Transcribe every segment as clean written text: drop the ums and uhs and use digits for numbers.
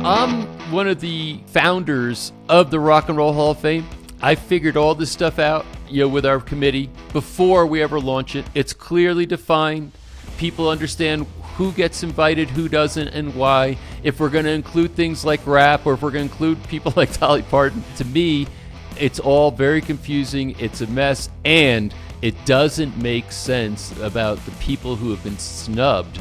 I'm one of the founders of the Rock and Roll Hall of Fame. I figured all this stuff out, with our committee before we ever launch it. It's clearly defined. People understand who gets invited, who doesn't, and why. If we're going to include things like rap or if we're going to include people like Dolly Parton, to me, it's all very confusing. It's a mess, and it doesn't make sense about the people who have been snubbed.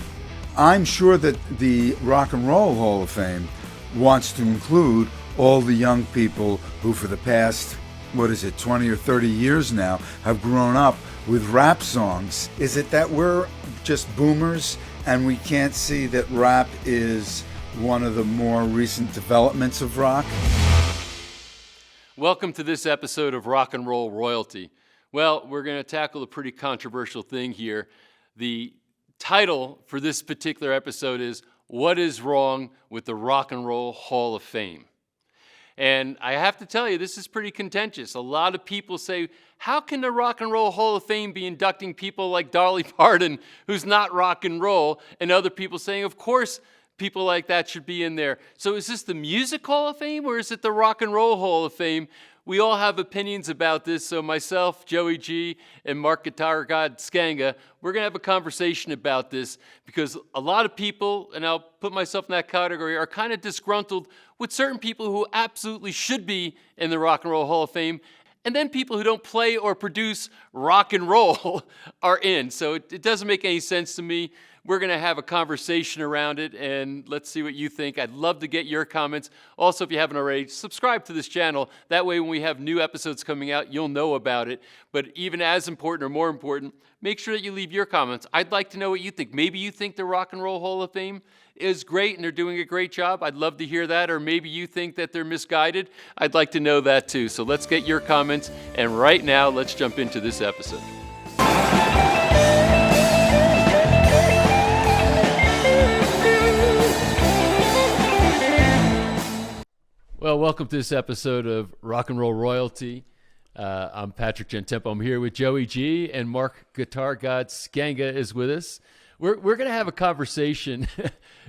I'm sure that the Rock and Roll Hall of Fame wants to include all the young people who for the past, 20 or 30 years now, have grown up with rap songs. Is it that we're just boomers and we can't see that rap is one of the more recent developments of rock? Welcome to this episode of Rock and Roll Royalty. Well, we're going to tackle a pretty controversial thing here. The title for this particular episode is, What is Wrong with the Rock and Roll Hall of Fame? And I have to tell you, this is pretty contentious. A lot of people say, how can the Rock and Roll Hall of Fame be inducting people like Dolly Parton, who's not rock and roll? And other people saying, of course, people like that should be in there. So is this the Music Hall of Fame or is it the Rock and Roll Hall of Fame? We all have opinions about this, so myself, Joey G, and Mark Guitar God Skanga, we're going to have a conversation about this because a lot of people, and I'll put myself in that category, are kind of disgruntled with certain people who absolutely should be in the Rock and Roll Hall of Fame, and then people who don't play or produce rock and roll are in. So it doesn't make any sense to me. We're going to have a conversation around it, and let's see what you think. I'd love to get your comments. Also, if you haven't already, subscribe to this channel. That way, when we have new episodes coming out, you'll know about it. But even as important or more important, make sure that you leave your comments. I'd like to know what you think. Maybe you think the Rock and Roll Hall of Fame is great and they're doing a great job. I'd love to hear that. Or maybe you think that they're misguided. I'd like to know that too. So let's get your comments. And right now, let's jump into this episode. Well, welcome to this episode of Rock and Roll Royalty. I'm Patrick Gentempo. I'm here with Joey G, and Mark Guitar God Skanga is with us. We're going to have a conversation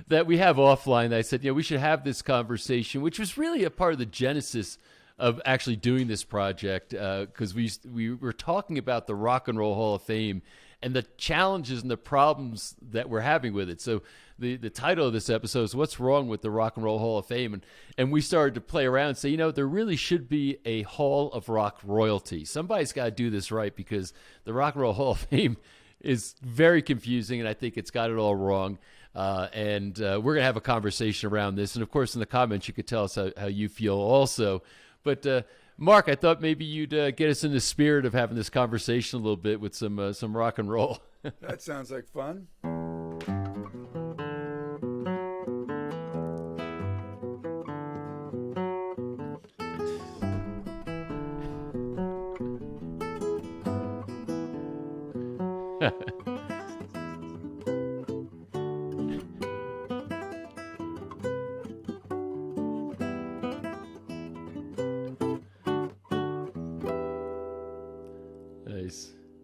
that we have offline. I said, we should have this conversation, which was really a part of the genesis of actually doing this project, because we were talking about the Rock and Roll Hall of Fame and the challenges and the problems that we're having with it. So the title of this episode is What's Wrong with the Rock and Roll Hall of Fame? And we started to play around and say, there really should be a Hall of Rock royalty. Somebody's got to do this right because the Rock and Roll Hall of Fame is very confusing, and I think it's got it all wrong. And we're going to have a conversation around this. And, of course, in the comments, you could tell us how you feel also. But, Mark, I thought maybe you'd get us in the spirit of having this conversation a little bit with some rock and roll. That sounds like fun.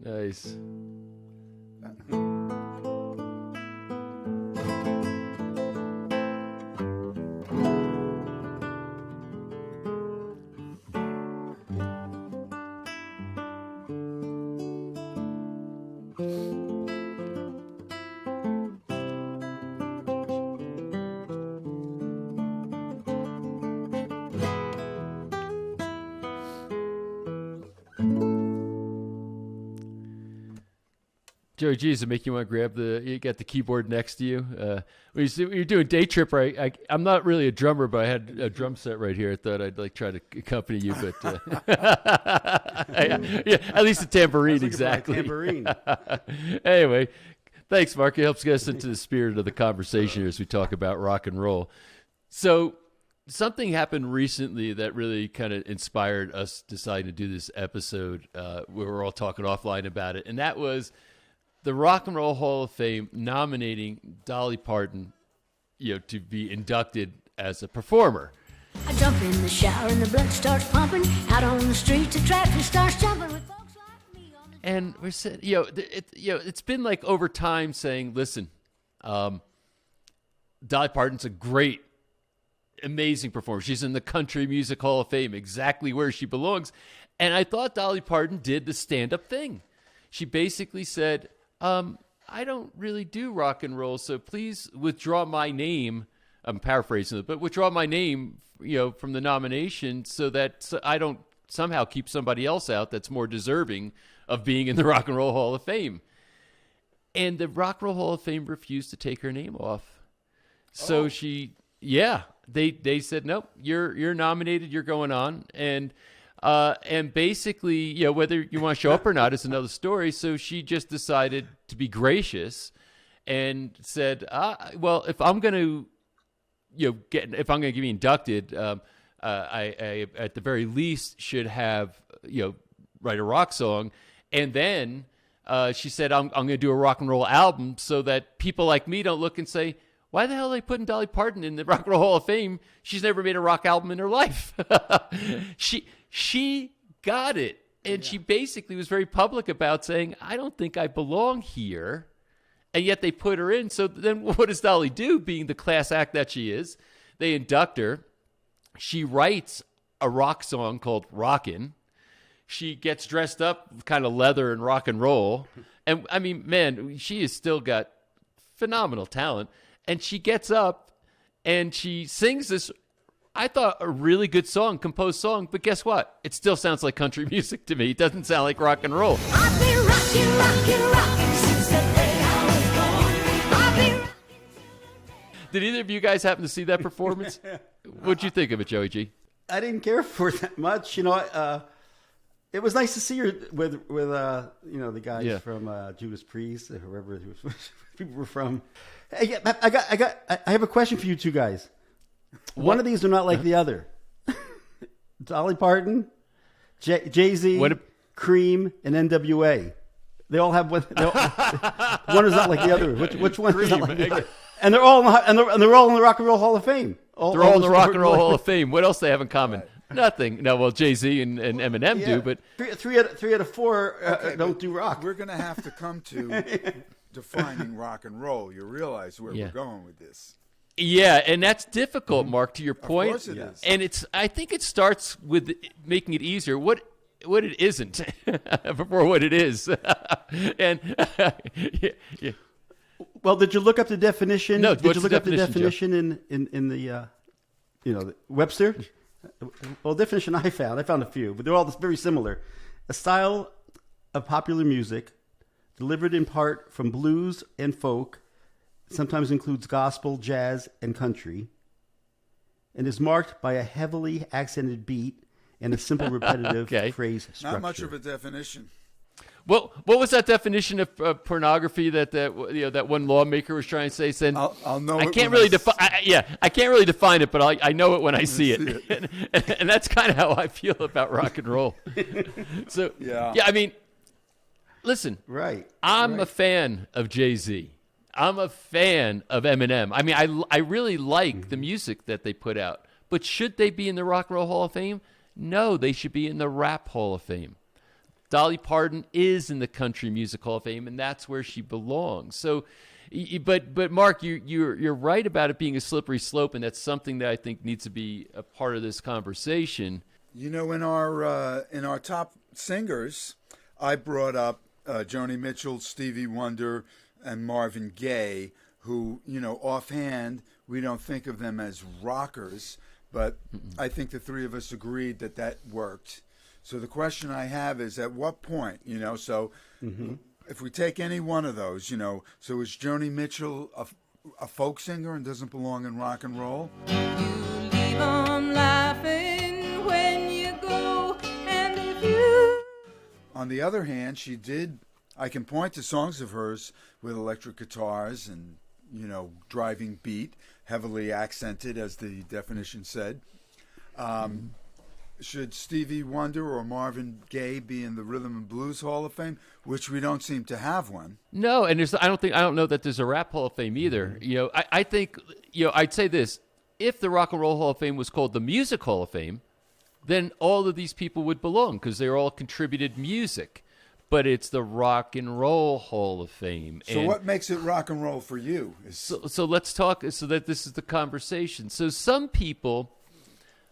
Nice. Joey G, does it make you want to grab you got the keyboard next to you? When you're doing Day Trip, right? I'm not really a drummer, but I had a drum set right here. I thought I'd try to accompany you, but yeah, at least a tambourine, exactly. Tambourine. Anyway, thanks, Mark. It helps get us into the spirit of the conversation here as we talk about rock and roll. So something happened recently that really kind of inspired us deciding to do this episode. We were all talking offline about it, and that was the Rock and Roll Hall of Fame nominating Dolly Parton, to be inducted as a performer. I jump in the shower and the blood starts pumping. Out on the street, the traffic starts jumping with folks like me on the. And we're saying, it's been like over time saying, listen, Dolly Parton's a great amazing performer. She's in the Country Music Hall of Fame, exactly where she belongs. And I thought Dolly Parton did the stand-up thing. She basically said, I don't really do rock and roll, so please withdraw my name. I'm paraphrasing it, but withdraw my name, from the nomination so that I don't somehow keep somebody else out that's more deserving of being in the Rock and Roll Hall of Fame. And the Rock and Roll Hall of Fame refused to take her name off. So they said, nope, you're nominated, you're going on. And basically, whether you want to show up or not is another story. So she just decided to be gracious and said, well, if I'm going to, if I'm going to be inducted, I at the very least should have, write a rock song. And then she said, I'm going to do a rock and roll album so that people like me don't look and say, why the hell are they putting Dolly Parton in the Rock and Roll Hall of Fame? She's never made a rock album in her life. She got it. And she basically was very public about saying, I don't think I belong here. And yet they put her in. So then what does Dolly do, being the class act that she is? They induct her. She writes a rock song called Rockin'. She gets dressed up kind of leather and rock and roll. And, I mean, man, she has still got phenomenal talent. And she gets up and she sings this, I thought, a really good song, composed song. But guess what? It still sounds like country music to me. It doesn't sound like rock and roll. I've been rocking, rocking, rocking since the day I was born. I've been rocking. Did either of you guys happen to see that performance? What'd you think of it, Joey G? I didn't care for it that much. It was nice to see her with the guys from Judas Priest, or whoever people were from. Hey, I have a question for you two guys. One of these are not like the other. Dolly Parton, Jay-Z, Cream, and NWA. They all have one. One is not like the other. Which one is not like the other? And they're all in the Rock and Roll Hall of Fame. They're all in the Rock and Roll Hall of Fame. What else do they have in common? Nothing. No, well, Jay-Z and Eminem do, but three out of four don't do rock. We're going to have to come to defining rock and roll. You realize where we're going with this. Yeah, and that's difficult, Mark, to your point. Of course it is. And I think it starts with making it easier. What it isn't before what it is. And yeah. Well, did you look up the definition? No, did you look up the definition, definition in the the Webster? Well, the definition I found a few, but they're all very similar. A style of popular music delivered in part from blues and folk, sometimes includes gospel, jazz, and country, and is marked by a heavily accented beat and a simple repetitive phrase structure. Not much of a definition. Well, what was that definition of pornography that one lawmaker was trying to say? Saying, I'll know. I can't really define. I can't really define it, but I know it when I see it, and that's kind of how I feel about rock and roll. So I mean, listen, right? I'm a fan of Jay-Z. I'm a fan of Eminem. I mean, I really like the music that they put out, but should they be in the Rock and Roll Hall of Fame? No, they should be in the Rap Hall of Fame. Dolly Parton is in the Country Music Hall of Fame, and that's where she belongs. So, but Mark, you're right about it being a slippery slope, and that's something that I think needs to be a part of this conversation. In our top singers, I brought up Joni Mitchell, Stevie Wonder, and Marvin Gaye, who offhand we don't think of them as rockers, but I think the three of us agreed that worked. So the question I have is, at what point, if we take any one of those, so is Joni Mitchell a folk singer and doesn't belong in rock and roll? You leave on laughing when you go, and if you... On the other hand, I can point to songs of hers with electric guitars and, driving beat, heavily accented, as the definition said. Should Stevie Wonder or Marvin Gaye be in the Rhythm and Blues Hall of Fame, which we don't seem to have one? No, and I don't know that there's a Rap Hall of Fame either. I think I'd say this: if the Rock and Roll Hall of Fame was called the Music Hall of Fame, then all of these people would belong because they all contributed music. but it's the Rock and Roll Hall of Fame. So And what makes it rock and roll for you? so let's talk, so that this is the conversation. So some people,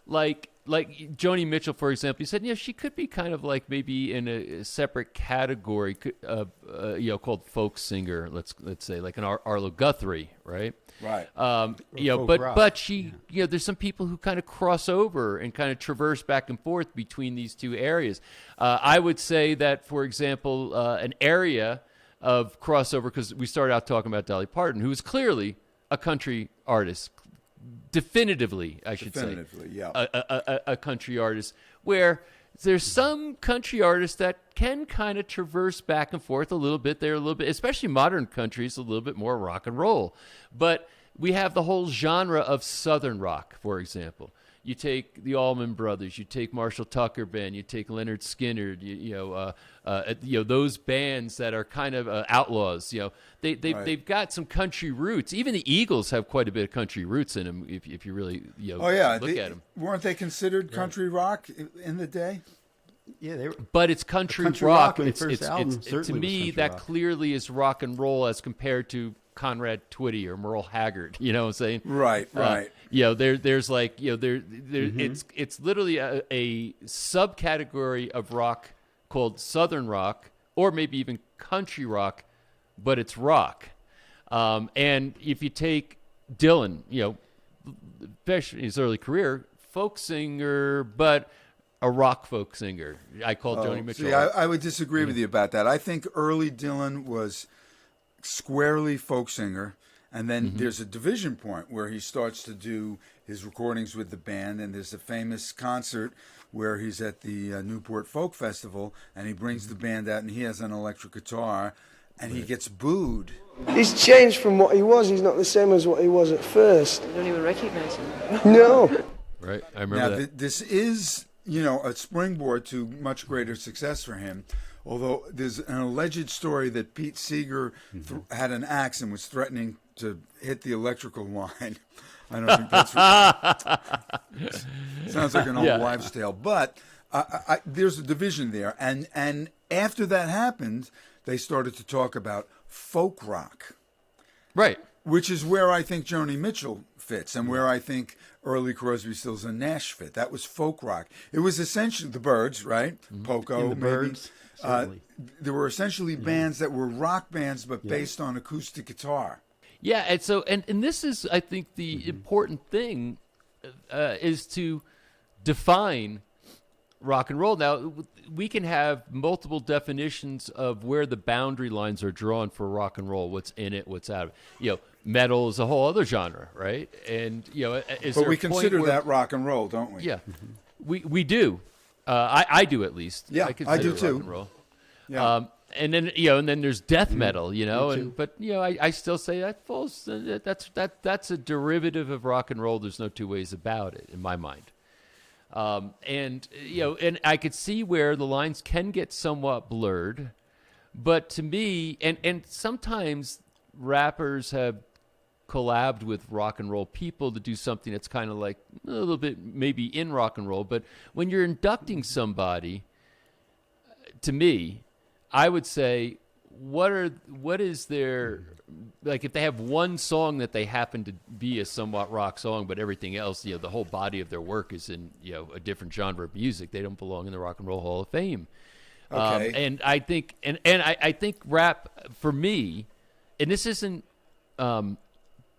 like Joni Mitchell, for example, he said, she could be kind of like maybe in a separate category, called folk singer. Let's say like an Arlo Guthrie, right? Right. folk rock. But she, there's some people who kind of cross over and kind of traverse back and forth between these two areas. I would say that, for example, an area of crossover, because we started out talking about Dolly Parton, who is clearly a country artist. Definitively, I should say. Yeah. A country artist, where there's some country artists that can kind of traverse back and forth a little bit. They're a little bit, especially modern countries, a little bit more rock and roll. But we have the whole genre of Southern rock, for example. You take the Allman Brothers, you take Marshall Tucker Band, you take Leonard Skinner, those bands that are kind of outlaws. They've got some country roots. Even the Eagles have quite a bit of country roots in them. If you really look at them, weren't they considered country rock in the day? Yeah, they were. But it's country rock. when the It's first album to certainly was me country that rock. clearly is rock and roll as compared to Conrad Twitty or Merle Haggard. You know what I'm saying? Right. There's like it's literally a subcategory of rock called Southern rock, or maybe even country rock, but it's rock. And if you take Dylan, especially his early career, folk singer, but a rock folk singer. I call Joni Mitchell. See, I would disagree with you about that. I think early Dylan was squarely folk singer, and then there's a division point where he starts to do his recordings with the band, and there's a famous concert where he's at the Newport Folk Festival, and he brings the band out, and he has an electric guitar, and he gets booed. He's changed from what he was. He's not the same as what he was at first. You don't even recognize him. No. Right, I remember Now, that. this is, a springboard to much greater success for him. Although there's an alleged story that Pete Seeger had an axe and was threatening to hit the electrical line. I don't think that's right. Sounds like an old wives' tale. But there's a division there. And after that happened, they started to talk about folk rock. Right. Which is where I think Joni Mitchell fits, and where I think early Crosby, Stills, and Nash fit. That was folk rock. It was essentially the Byrds, right? Poco, And the maybe. Byrds, certainly. There were essentially bands that were rock bands, but based on acoustic guitar. Yeah, and so and this is, I think, the important thing is to define rock and roll. Now, we can have multiple definitions of where the boundary lines are drawn for rock and roll, what's in it, what's out of it. Metal is a whole other genre, right? And, But we consider that rock and roll, don't we? Yeah, we do. I do, at least. Yeah, I consider do rock too. and roll. Yeah. And then there's death metal, but I still say that falls. That's a derivative of rock and roll. There's no two ways about it in my mind. And I could see where the lines can get somewhat blurred, but to me, and sometimes rappers have collabed with rock and roll people to do something that's kind of like a little bit maybe in rock and roll. But when you're inducting somebody, to me, I would say, what is their, like, if they have one song that they happen to be a somewhat rock song, but everything else, the whole body of their work is in, a different genre of music, they don't belong in the Rock and Roll Hall of Fame. Okay. And I think, I think rap, for me, and this isn't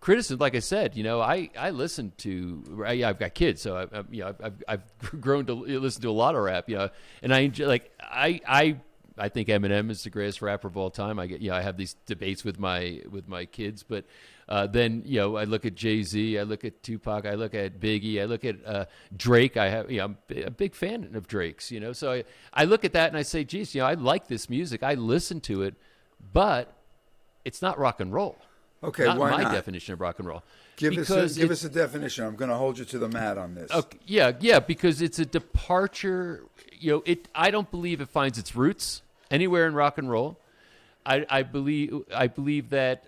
criticism, like I said, I listen to, I've got kids, so I've grown to listen to a lot of rap, and I enjoy, I think Eminem is the greatest rapper of all time. I have these debates with my kids, but then I look at Jay-Z, I look at Tupac, I look at Biggie, I look at Drake. I'm a big fan of Drake's. So I look at that and I say, geez, I like this music, I listen to it, but it's not rock and roll. Okay, not why my not? definition of rock and roll. Give us a definition. I'm going to hold you to the mat on this. Okay, yeah, because it's a departure. I don't believe it finds its roots anywhere in rock and roll. I believe that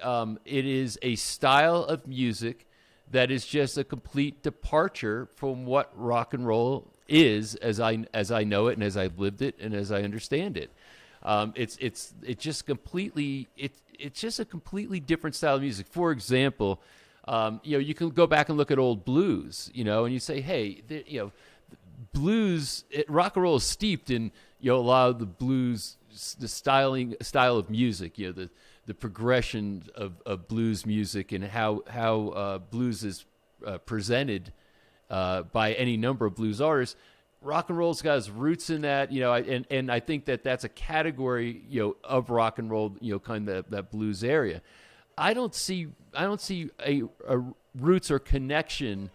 it is a style of music that is just a complete departure from what rock and roll is, as I know it and as I've lived it and as I understand it. It's just completely it's just a completely different style of music. For example, you can go back and look at old blues, and you say, hey, blues, rock and roll is steeped in a lot of the blues, the style of music, the progression of blues music and how blues is presented by any number of blues artists. Rock and roll's got its roots in that, and I think that's a category, of rock and roll, kind of that blues area. I don't see a roots or connection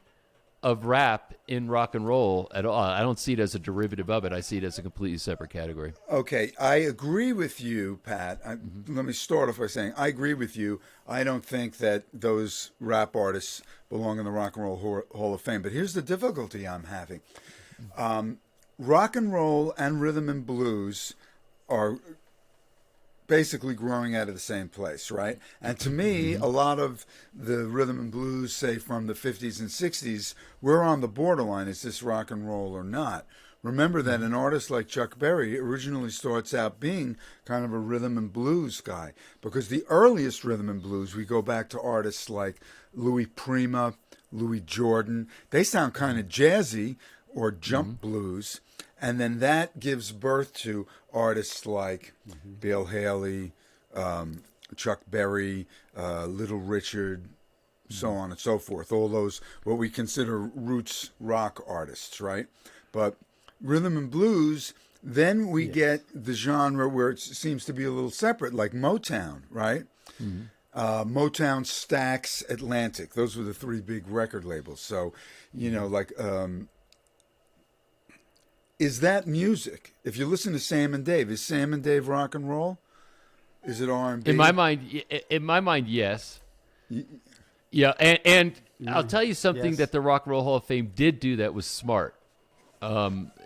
of rap in rock and roll at all. I don't see it as a derivative of it. I see it as a completely separate category. Okay, I agree with you, Pat. Let me start off by saying I agree with you. I don't think that those rap artists belong in the Rock and Roll Hall of Fame. But here's the difficulty I'm having. Rock and roll and rhythm and blues are basically growing out of the same place, right? And to me, a lot of the rhythm and blues, say from the 50s and 60s, we're on the borderline. Is this rock and roll or not? Remember that an artist like Chuck Berry originally starts out being kind of a rhythm and blues guy, because the earliest rhythm and blues, we go back to artists like Louis Prima, Louis Jordan. They sound kind of jazzy or jump blues. And then that gives birth to artists like Bill Haley, Chuck Berry, Little Richard, so on and so forth. All those, what we consider roots rock artists, right? But rhythm and blues, then we get the genre where it seems to be a little separate, like Motown, right? Motown, Stax, Atlantic. Those were the three big record labels. So, is that music? If you listen to Sam and Dave, is Sam and Dave rock and roll? Is it R&B? In my mind, yes. Yeah, and I'll tell you something that the Rock and Roll Hall of Fame did do that was smart.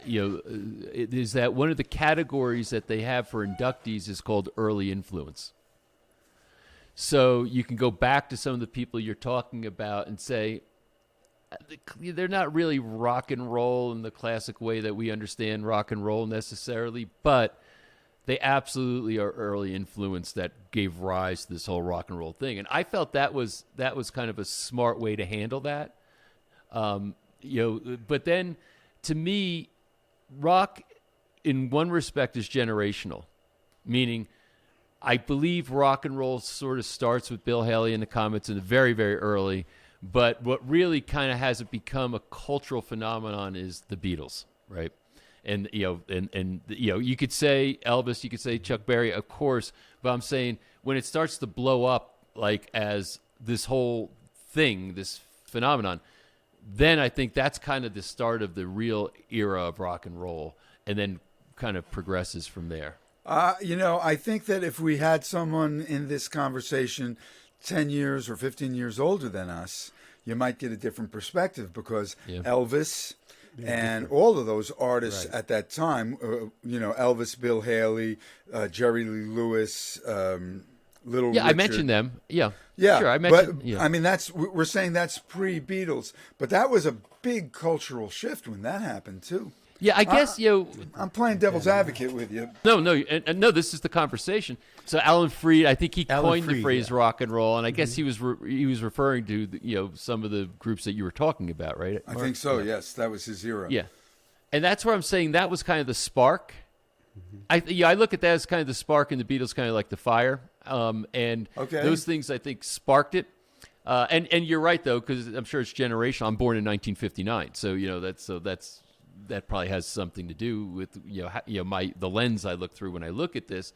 Is that one of the categories that they have for inductees is called early influence. So you can go back to some of the people you're talking about and say, they're not really rock and roll in the classic way that we understand rock and roll necessarily, but they absolutely are early influence that gave rise to this whole rock and roll thing. And I felt that was kind of a smart way to handle that. But then to me, rock in one respect is generational, meaning I believe rock and roll sort of starts with Bill Haley and the Comets in the very, very early. But what really kind of has it become a cultural phenomenon is the Beatles, right? And you could say Elvis, you could say Chuck Berry, of course. But I'm saying when it starts to blow up like as this whole thing, this phenomenon, then I think that's kind of the start of the real era of rock and roll, and then kind of progresses from there. I think that if we had someone in this conversation 10 years or 15 years older than us, you might get a different perspective, because Elvis and all of those artists at that time, Elvis, Bill Haley, Jerry Lee Lewis, Little Richard. I mentioned them. Yeah. Sure, I mentioned. But, I mean, we're saying that's pre-Beatles, but that was a big cultural shift when that happened too. Yeah, I guess I'm playing devil's advocate with you. No. This is the conversation. So Alan Freed, I think he coined the phrase rock and roll, and I guess he was referring to some of the groups that you were talking about, right? I think so. Yeah. Yes, that was his era. Yeah, and that's where I'm saying that was kind of the spark. I look at that as kind of the spark, and the Beatles kind of like the fire, and those things I think sparked it. And you're right though, because I'm sure it's generational. I'm born in 1959, so that probably has something to do with the lens I look through when I look at this.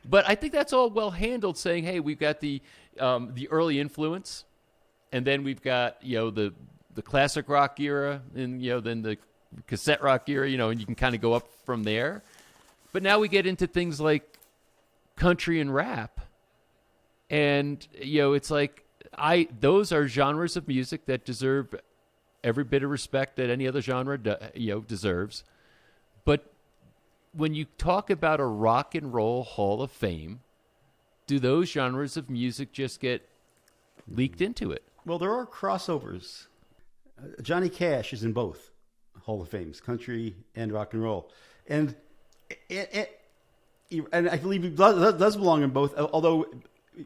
But I think that's all well handled, saying, hey, we've got the early influence, and then we've got the classic rock era, and then the cassette rock era, and you can kind of go up from there. But now we get into things like country and rap, and it's like those are genres of music that deserve every bit of respect that any other genre deserves. But when you talk about a rock and roll Hall of Fame, do those genres of music just get leaked into it? Well, there are crossovers. Johnny Cash is in both Hall of Fames, country and rock and roll. And and I believe he does belong in both. Although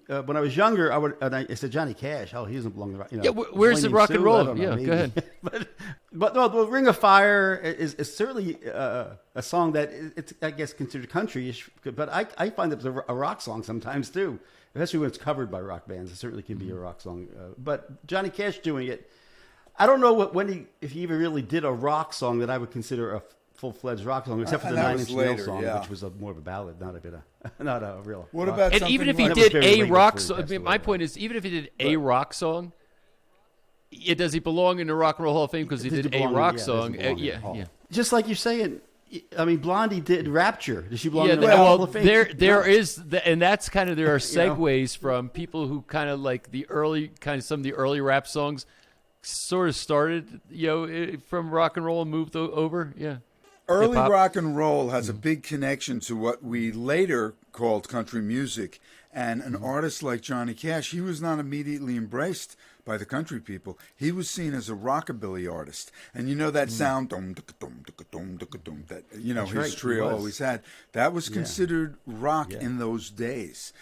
when I was younger, I said Johnny Cash. Oh, he doesn't belong in. You know, Yeah, where's the rock and roll? I don't know, Yeah, maybe. go ahead. but no, the Ring of Fire is certainly a song that it's, I guess, considered country-ish. But I find it a rock song sometimes too, especially when it's covered by rock bands. It certainly can be a rock song. But Johnny Cash doing it, I don't know if he even really did a rock song that I would consider a full-fledged rock song, except for the that 9 was Inch Nails later, song, yeah. which was more of a ballad, not a real. What rock. about And something even if he like- That was did very a late rock before he song, I passed mean, away. my point is, even if he did a rock song, does he belong in the Rock and Roll Hall of Fame because he Does did he a belong- rock yeah, does song? he belong in the Yeah, Hall? yeah. Just like you're saying, I mean, Blondie did Rapture. Does she belong Yeah, in the Hall well, of Fame? there No. is, and that's kind of there are You know? segues from people who kind of like some of the early rap songs, sort of started, from rock and roll and moved over. Yeah, Early hip-hop. rock and roll has a big connection to what we later called country music. And an artist like Johnny Cash, he was not immediately embraced by the country people. He was seen as a rockabilly artist. And you know that sound, dum, dum, dum, dum, dum, dum, that That's his right, he trio was. always had. That was considered rock in those days.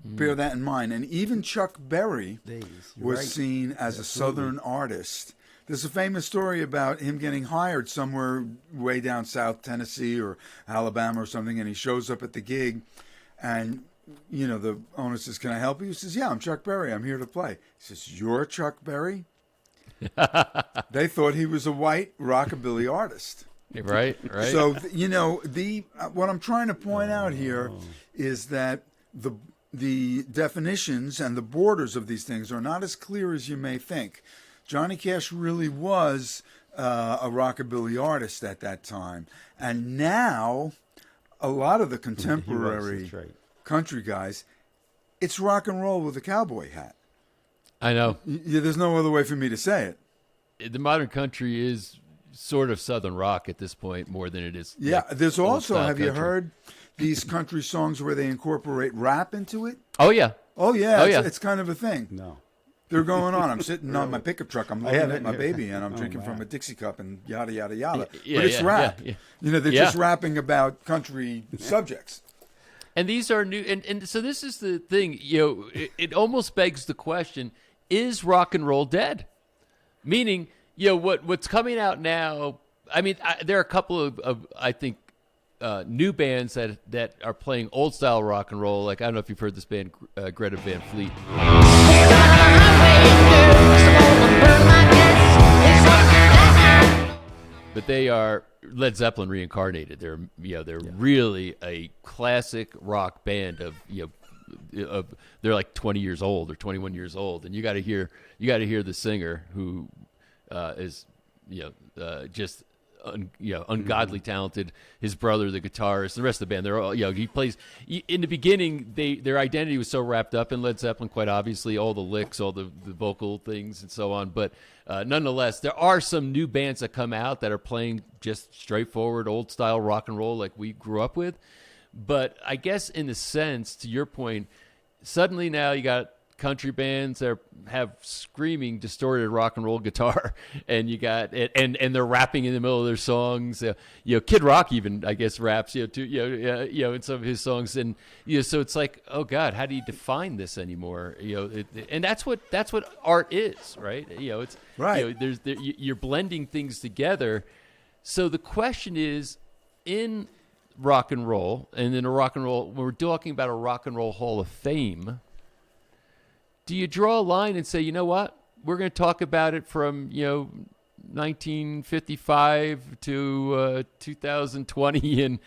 Bear that in mind. And even Chuck Berry You're was right. seen as a Southern artist. There's a famous story about him getting hired somewhere way down south, Tennessee or Alabama or something, and he shows up at the gig, and the owner says, "Can I help you?" He says, "Yeah, I'm Chuck Berry. I'm here to play." He says, "You're Chuck Berry?" They thought he was a white rockabilly artist. right. So what I'm trying to point out here is that the definitions and the borders of these things are not as clear as you may think. Johnny Cash really was a rockabilly artist at that time, and now a lot of the contemporary That's right. country guys, it's rock and roll with a cowboy hat. I know There's no other way for me to say it. the modern country is sort of Southern rock at this point more than it is. Yeah, there's also, old-style have you country. heard these country songs where they incorporate rap into it? Oh yeah, Oh, yeah, Oh, it's, yeah. it's kind of a thing. No. They're going on. I'm sitting on my pickup truck. I'm looking haven't at my heard- baby, and I'm Oh, drinking wow. from a Dixie cup, and yada yada yada. Yeah, but it's yeah, rap. yeah. They're Yeah. just rapping about country subjects. and these are new. And so this is the thing. It almost begs the question: is rock and roll dead? Meaning, what's coming out now? I mean, there are a couple of I think new bands that are playing old style rock and roll. Like I don't know if you've heard this band, Greta Van Fleet. But they are Led Zeppelin reincarnated. They're really a classic rock band of they're like 20 years old or 21 years old, and you got to hear the singer who is just ungodly talented. His brother, the guitarist, the rest of the band, they're all he plays. In the beginning, their identity was so wrapped up in Led Zeppelin, quite obviously, all the licks, all the vocal things, and so on. But nonetheless, there are some new bands that come out that are playing just straightforward old style rock and roll like we grew up with. But I guess in a sense, to your point, suddenly now you got country bands that have screaming distorted rock and roll guitar, and you got and they're rapping in the middle of their songs. Kid Rock even, I guess, raps too, in some of his songs, and so it's like, oh God, how do you define this anymore? And that's what art is, right? It's Right. You're blending things together. So the question is, in rock and roll, and in a rock and roll, when we're talking about a rock and roll Hall of Fame, do you draw a line and say, you know what, we're going to talk about it from 1955 to 2020, and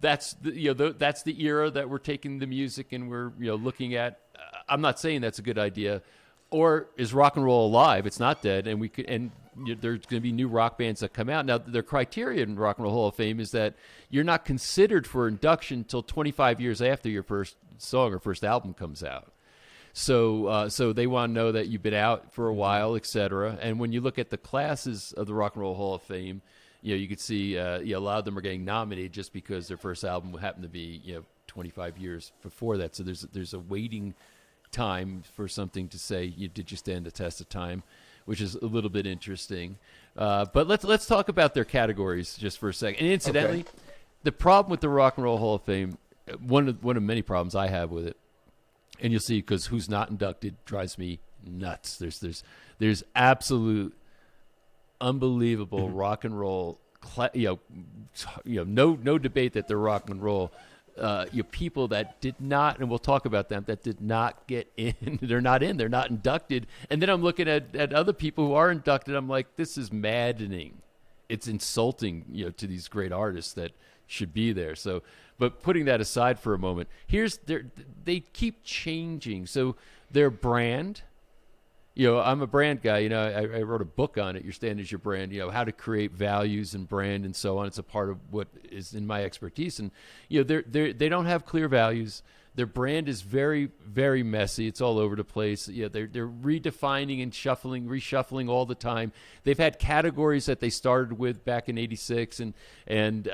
that's the era that we're taking the music and we're looking at. I'm not saying that's a good idea, or is rock and roll alive? It's not dead, and there's going to be new rock bands that come out. Now, their criteria in Rock and Roll Hall of Fame is that you're not considered for induction until 25 years after your first song or first album comes out. So they want to know that you've been out for a while, et cetera. And when you look at the classes of the Rock and Roll Hall of Fame, you could see a lot of them are getting nominated just because their first album happened to be 25 years before that. So there's a waiting time for something to say, did you stand the test of time, which is a little bit interesting. But let's talk about their categories just for a second. And incidentally, the problem with the Rock and Roll Hall of Fame, one of many problems I have with it, and you'll see because who's not inducted drives me nuts. There's absolute unbelievable rock and roll. No debate that they're rock and roll. People that did not, and we'll talk about them, that did not get in. They're not in. They're not inducted. And then I'm looking at other people who are inducted. I'm like, this is maddening. It's insulting, to these great artists that should be there. So, but putting that aside for a moment, they keep changing. So their brand. I'm a brand guy. I wrote a book on it. Your stand is your brand. How to create values and brand and so on. It's a part of what is in my expertise. And they don't have clear values. Their brand is very, very messy. It's all over the place. They're redefining and reshuffling all the time. They've had categories that they started with back in '86, and they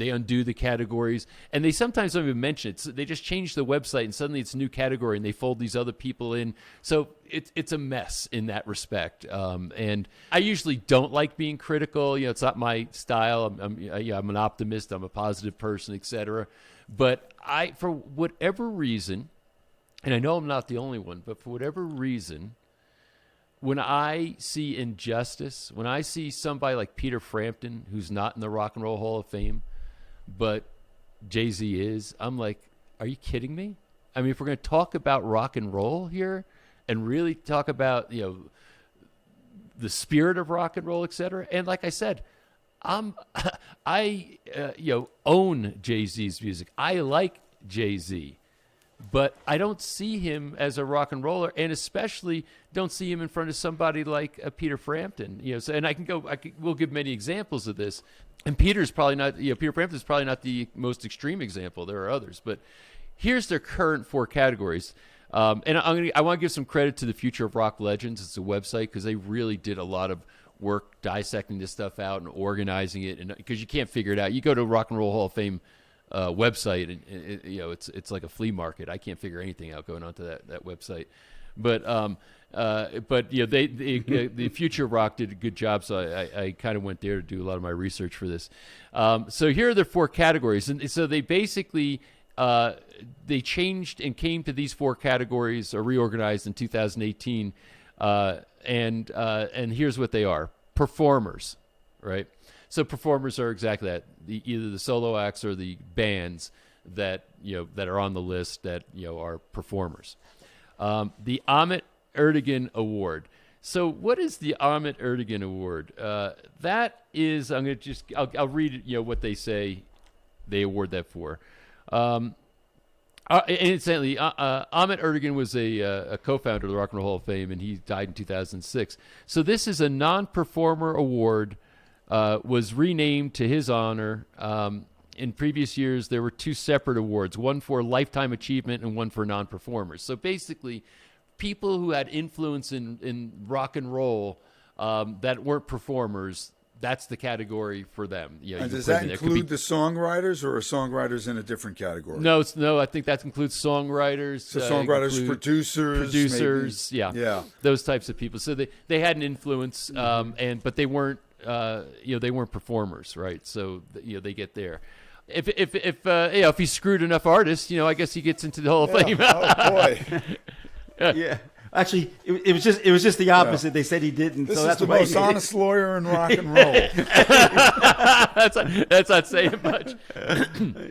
undo the categories, and they sometimes don't even mention it. So they just change the website, and suddenly it's a new category, and they fold these other people in. So it's a mess in that respect. And I usually don't like being critical. It's not my style. I'm an optimist. I'm a positive person, etc. But for whatever reason, and I know I'm not the only one, but for whatever reason, when I see injustice, when I see somebody like Peter Frampton, who's not in the Rock and Roll Hall of Fame, but Jay-Z is, I'm like, are you kidding me? I mean, if we're going to talk about rock and roll here and really talk about, the spirit of rock and roll, et cetera. And like I said, I own Jay-Z's music. I like Jay-Z, but I don't see him as a rock and roller, and especially don't see him in front of somebody like Peter Frampton. And we'll give many examples of this. And Peter's probably not. Peter Frampton's probably not the most extreme example. There are others, but here's their current 4 categories. And I want to give some credit to the Future of Rock Legends. It's a website because they really did a lot of work dissecting this stuff out and organizing it, and because you can't figure it out. You go to Rock and Roll Hall of Fame website, and it's like a flea market. I can't figure anything out going onto that website. But the Future of Rock did a good job, so I kind of went there to do a lot of my research for this. So here are the 4 categories, and so they basically they changed and came to these 4 categories, or reorganized in 2018. And here's what they are: performers, right? So performers are exactly that: either the solo acts or the bands that that are on the list that are performers. The Ahmet Ertegun Award. So what is the Ahmet Ertegun Award? That is, I'll read what they say they award that for. Incidentally, Ahmet Ertegun was a co-founder of the Rock and Roll Hall of Fame, and he died in 2006. So this is a non-performer award, was renamed to his honor. In previous years, there were 2 separate awards, one for lifetime achievement and one for non-performers. So basically, people who had influence in rock and roll that weren't performers, that's the category for them. And does that include the songwriters, or are songwriters in a different category? No, I think that includes songwriters. So songwriters, producers, maybe. yeah, those types of people. So they had an influence, but they weren't they weren't performers, right? So they get there. If he screwed enough artists, I guess he gets into the Hall of Fame. Oh boy. Yeah. Actually, it was just the opposite. Yeah. They said he didn't. This so is that's the most honest lawyer in rock and roll. that's not saying much.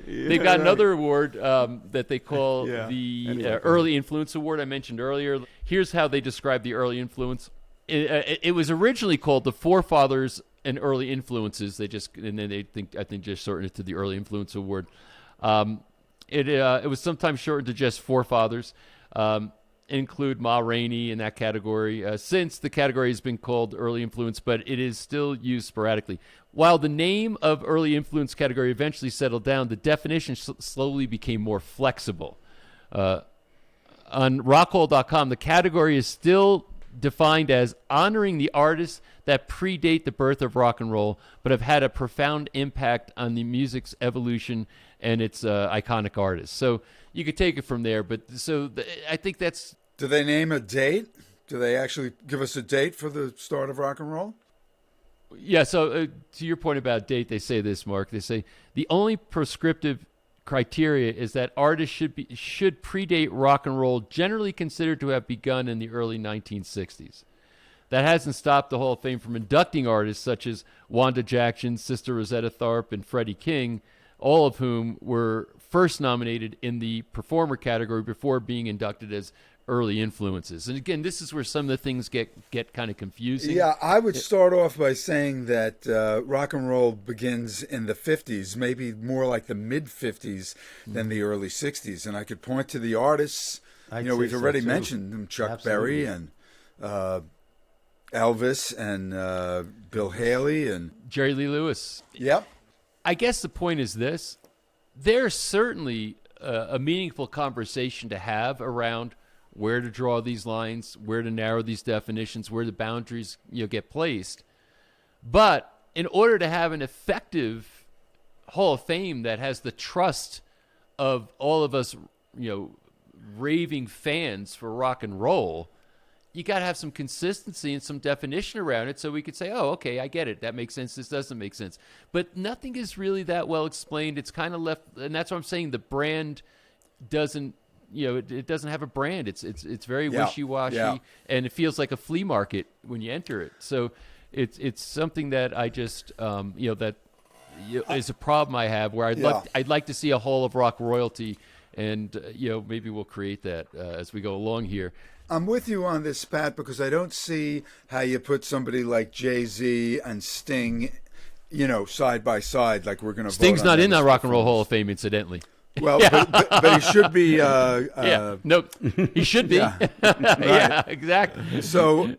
They've got another award that they call the Early Influence Award I mentioned earlier. Here's how they describe the early influence. It was originally called the Forefathers and Early Influences. I think just shortened it to the Early Influence Award. It was sometimes shortened to just Forefathers. Include Ma Rainey in that category. Since the category has been called Early Influence, but it is still used sporadically. While the name of Early Influence category eventually settled down, the definition slowly became more flexible. On rockhall.com, the category is still defined as honoring the artists that predate the birth of rock and roll, but have had a profound impact on the music's evolution and its iconic artists. So you could take it from there, but I think that's... Do they name a date? Do they actually give us a date for the start of rock and roll? Yeah, so to your point about date, they say this, Mark. They say the only prescriptive criteria is that artists should predate rock and roll, generally considered to have begun in the early 1960s. That hasn't stopped the Hall of Fame from inducting artists such as Wanda Jackson, Sister Rosetta Tharpe, and Freddie King, all of whom were first nominated in the performer category before being inducted as early influences. And again, this is where some of the things get kind of confusing. Yeah, I would start off by saying that rock and roll begins in the 50s, maybe more like the mid-50s than the early 60s. And I could point to the artists. I'd We've say so, already too. mentioned them, Chuck Absolutely. Berry and Elvis and Bill Haley. And Jerry Lee Lewis. yep. I guess the point is this. There's certainly a meaningful conversation to have around where to draw these lines, where to narrow these definitions, where the boundaries get placed. But in order to have an effective Hall of Fame that has the trust of all of us, raving fans for rock and roll, you got to have some consistency and some definition around it so we could say, oh, okay, I get it. That makes sense. This doesn't make sense. But nothing is really that well explained. It's kind of left, and that's what I'm saying. The brand doesn't, it doesn't have a brand. It's very wishy-washy, and it feels like a flea market when you enter it. So it's something that I just, is a problem I have where I'd like to see a Hall of Rock royalty, and maybe we'll create that as we go along here. I'm with you on this, Pat, because I don't see how you put somebody like Jay-Z and Sting, side by side, like we're going to. Sting's vote on not in them that as Rock and Roll performers. Hall of Fame, incidentally. Well, but he should be. No, he should be. Yeah. Yeah, exactly. So,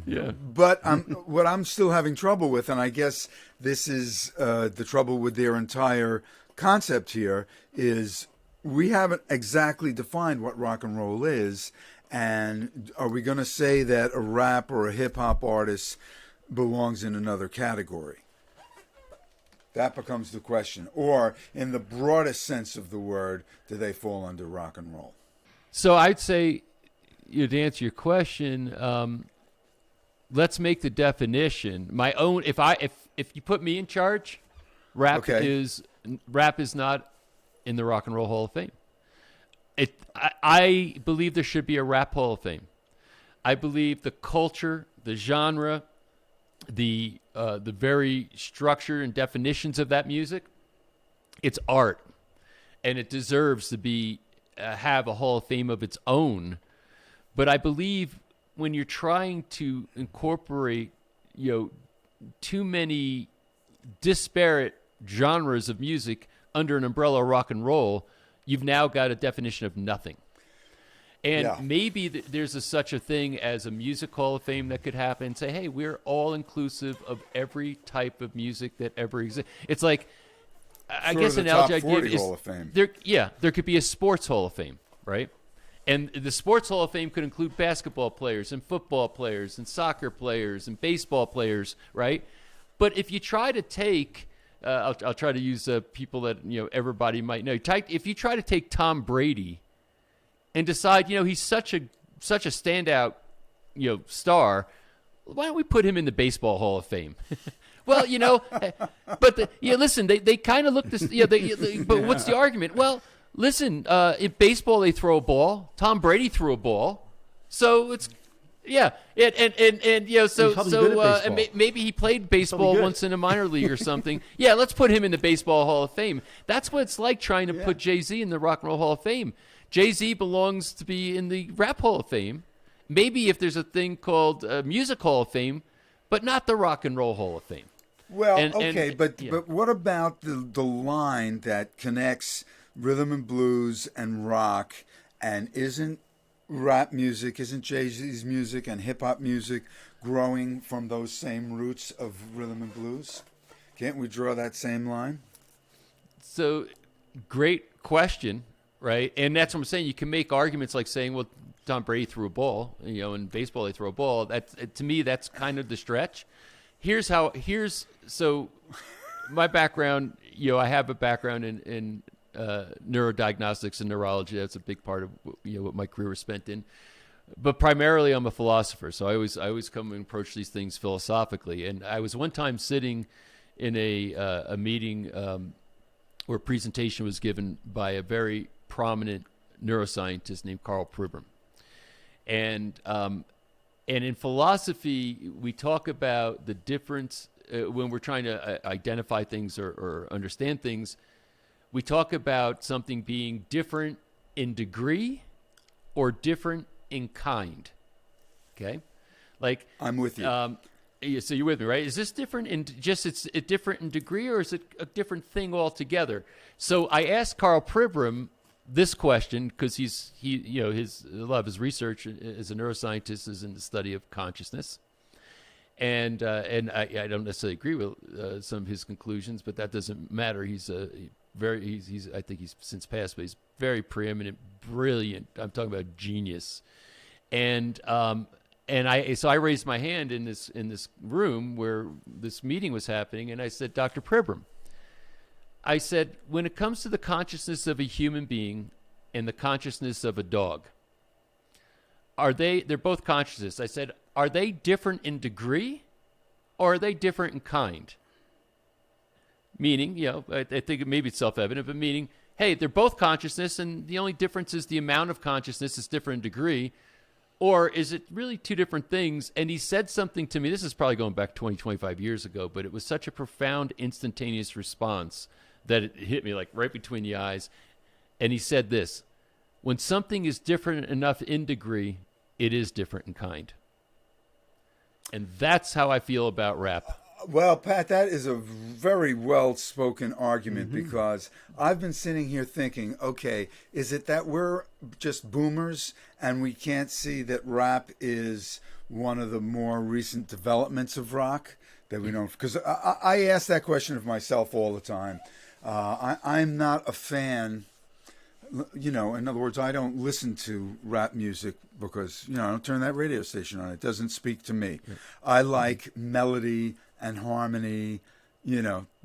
Yeah. but what I'm still having trouble with, and I guess this is the trouble with their entire concept here, is we haven't exactly defined what rock and roll is. And are we going to say that a rap or a hip hop artist belongs in another category? That becomes the question. Or, in the broadest sense of the word, do they fall under rock and roll? So I'd say, to answer your question, let's make the definition my own. If you put me in charge, rap is not in the Rock and Roll Hall of Fame. I believe there should be a rap Hall of Fame. I believe the culture, the genre, the very structure and definitions of that music, it's art, and it deserves to be have a Hall of Fame of its own. But I believe when you're trying to incorporate too many disparate genres of music under an umbrella of rock and roll, you've now got a definition of nothing. And maybe there's such a thing as a music Hall of Fame that could happen and say, hey, we're all inclusive of every type of music that ever exists. It's like, I guess an analogy I give is, Hall of Fame. there could be a sports Hall of Fame, right? And the sports Hall of Fame could include basketball players and football players and soccer players and baseball players, right? But if you try to take I'll try to use people that everybody might know. If you try to take Tom Brady and decide he's such a standout star, why don't we put him in the Baseball Hall of Fame? Well, but listen, they kind of look this. But what's the argument? Well, listen, in baseball they throw a ball. Tom Brady threw a ball, so it's. Yeah, and maybe he played baseball once in a minor league or something. Yeah, let's put him in the Baseball Hall of Fame. That's what it's like trying to put Jay-Z in the Rock and Roll Hall of Fame. Jay-Z belongs to be in the Rap Hall of Fame. Maybe if there's a thing called Music Hall of Fame, but not the Rock and Roll Hall of Fame. Well, but what about the line that connects rhythm and blues and rock, and isn't rap music, isn't Jay-Z's music and hip-hop music growing from those same roots of rhythm and blues? Can't we draw that same line? So, great question, right? And that's what I'm saying. You can make arguments like saying, well, Tom Brady threw a ball, in baseball they throw a ball. To me, that's kind of the stretch. So my background, I have a background in neurodiagnostics and neurology. That's a big part of what my career was spent in. but primarily I'm a philosopher. So I always come and approach these things philosophically. And I was one time sitting in a meeting where a presentation was given by a very prominent neuroscientist named Carl Pribram. And in philosophy, we talk about the difference when we're trying to identify things or understand things. We talk about something being different in degree or different in kind. Okay, like I'm with you. Yeah, so you're with me, right? Is this different in just it's it different in degree, or is it a different thing altogether? So I asked Carl Pribram this question because he a lot of his research as a neuroscientist is in the study of consciousness, and I don't necessarily agree with some of his conclusions, but that doesn't matter. He's I think he's since passed, but he's very preeminent, brilliant. I'm talking about genius, and I raised my hand in this room where this meeting was happening, and I said, Dr. Pribram, I said, when it comes to the consciousness of a human being and the consciousness of a dog, they're both consciousness. I said, are they different in degree or are they different in kind? Meaning, I think maybe it's self-evident, but meaning, hey, they're both consciousness and the only difference is the amount of consciousness is different in degree. Or is it really two different things? And he said something to me, this is probably going back 20, 25 years ago, but it was such a profound, instantaneous response that it hit me like right between the eyes. And he said this, when something is different enough in degree, it is different in kind. And that's how I feel about rap. Well, Pat, that is a very well-spoken argument because I've been sitting here thinking, okay, is it that we're just boomers and we can't see that rap is one of the more recent developments of rock that we don't? Because I ask that question of myself all the time. I'm not a fan. In other words, I don't listen to rap music because, I don't turn that radio station on. It doesn't speak to me. I like melody and harmony,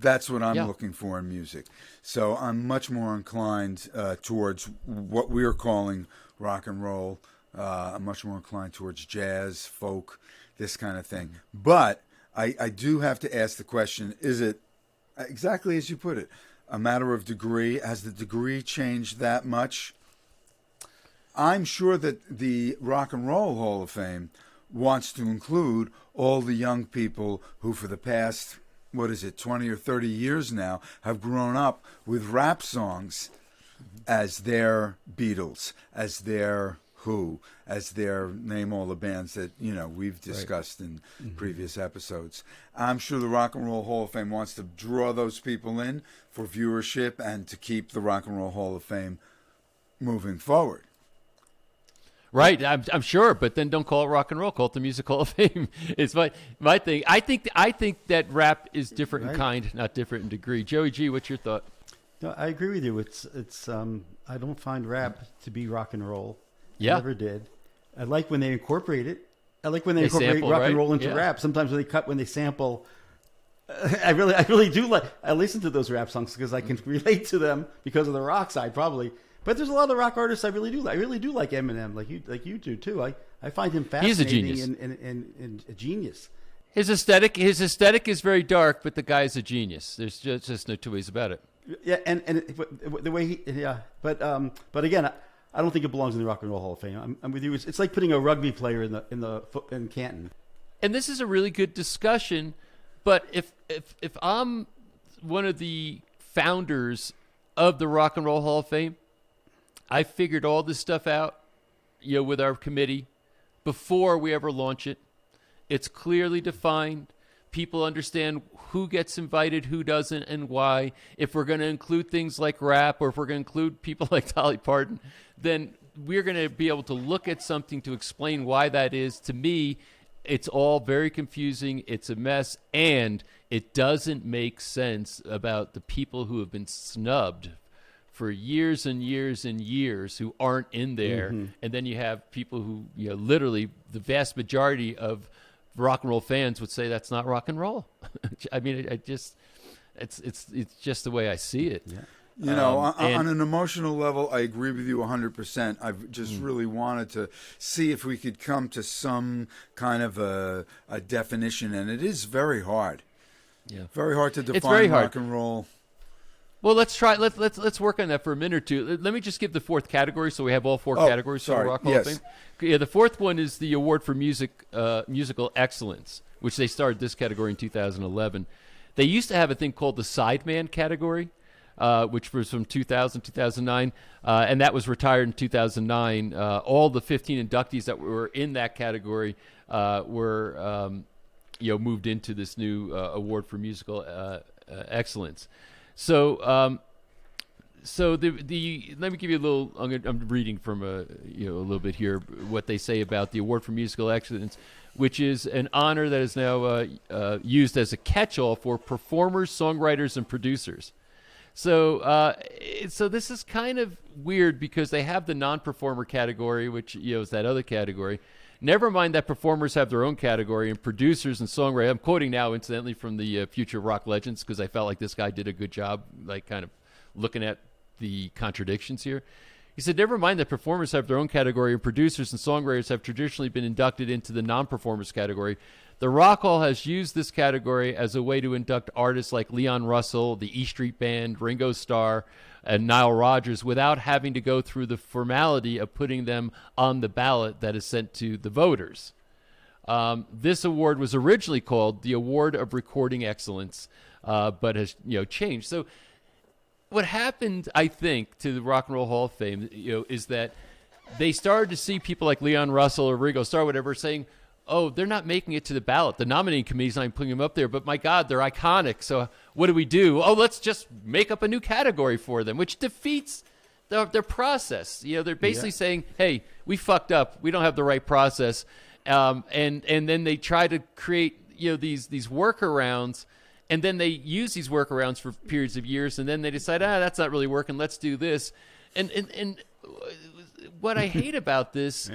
that's what I'm looking for in music. So I'm much more inclined towards what we're calling rock and roll. I'm much more inclined towards jazz, folk, this kind of thing. But I do have to ask the question, is it, exactly as you put it, a matter of degree? Has the degree changed that much? I'm sure that the Rock and Roll Hall of Fame wants to include all the young people who for the past, 20 or 30 years now, have grown up with rap songs as their Beatles, as their Who, as their name all the bands that, we've discussed in previous episodes. I'm sure the Rock and Roll Hall of Fame wants to draw those people in for viewership and to keep the Rock and Roll Hall of Fame moving forward. Right, I'm sure, but then don't call it rock and roll. Call it the Music Hall of Fame. It's my thing. I think that rap is different in kind, not different in degree. Joey G, what's your thought? No, I agree with you. It's I don't find rap to be rock and roll. Yeah, I never did. I like when they incorporate it. I like when they incorporate sample, rock right? and roll into rap. Sometimes when they sample. I really do like. I listen to those rap songs because I can relate to them because of the rock side, probably. But there's a lot of rock artists I really do like. I really do like Eminem, like you do too. I find him fascinating. He's a genius. And a genius. His aesthetic is very dark, but the guy's a genius. There's just no two ways about it. Yeah, and the way but again, I don't think it belongs in the Rock and Roll Hall of Fame. I'm with you. It's like putting a rugby player in Canton. And this is a really good discussion. But if I'm one of the founders of the Rock and Roll Hall of Fame, I figured all this stuff out, with our committee before we ever launch it. It's clearly defined. People understand who gets invited, who doesn't, and why. If we're going to include things like rap or if we're going to include people like Dolly Parton, then we're going to be able to look at something to explain why that is. To me, it's all very confusing. It's a mess. And it doesn't make sense about the people who have been snubbed for years and years and years who aren't in there. And then you have people who, literally the vast majority of rock and roll fans would say that's not rock and roll. I mean, it's just the way I see it. You know, And- on an emotional level, I agree with you 100%. I've just really wanted to see if we could come to some kind of a definition, and it is very hard. Yeah. Very hard to define very hard. rock and roll. Well, let's try. Let's work on that for a minute or two. Let me just give the fourth category, so we have all four categories for the sorry. Rock Hall of Yes. Fame. Yeah, the fourth one is the award for musical excellence, which they started this category in 2011. They used to have a thing called the Sideman category, which was from 2000 2009, and that was retired in 2009. All the 15 inductees that were in that category were moved into this new award for musical excellence. So, the let me give you a little. I'm reading from a little bit here what they say about the award for musical excellence, which is an honor that is now used as a catch-all for performers, songwriters, and producers. So this is kind of weird because they have the non-performer category, which is that other category. Never mind that performers have their own category and producers and songwriters. I'm quoting now, incidentally, from the Future Rock Legends because I felt like this guy did a good job, like kind of looking at the contradictions here. He said, never mind that performers have their own category and producers and songwriters have traditionally been inducted into the non-performers category. The Rock Hall has used this category as a way to induct artists like Leon Russell, the E Street Band, Ringo Starr, and Nile Rodgers without having to go through the formality of putting them on the ballot that is sent to the voters. This award was originally called the Award of Recording Excellence, but has changed. So what happened, I think, to the Rock and Roll Hall of Fame, is that they started to see people like Leon Russell or Ringo Starr, whatever, saying, oh, they're not making it to the ballot. The nominating committee's not even putting them up there, but my God, they're iconic. So what do? Oh, let's just make up a new category for them, which defeats their process. They're basically saying, hey, we fucked up. We don't have the right process. And then they try to create, these workarounds, and then they use these workarounds for periods of years, and then they decide, that's not really working. Let's do this. And what I hate about this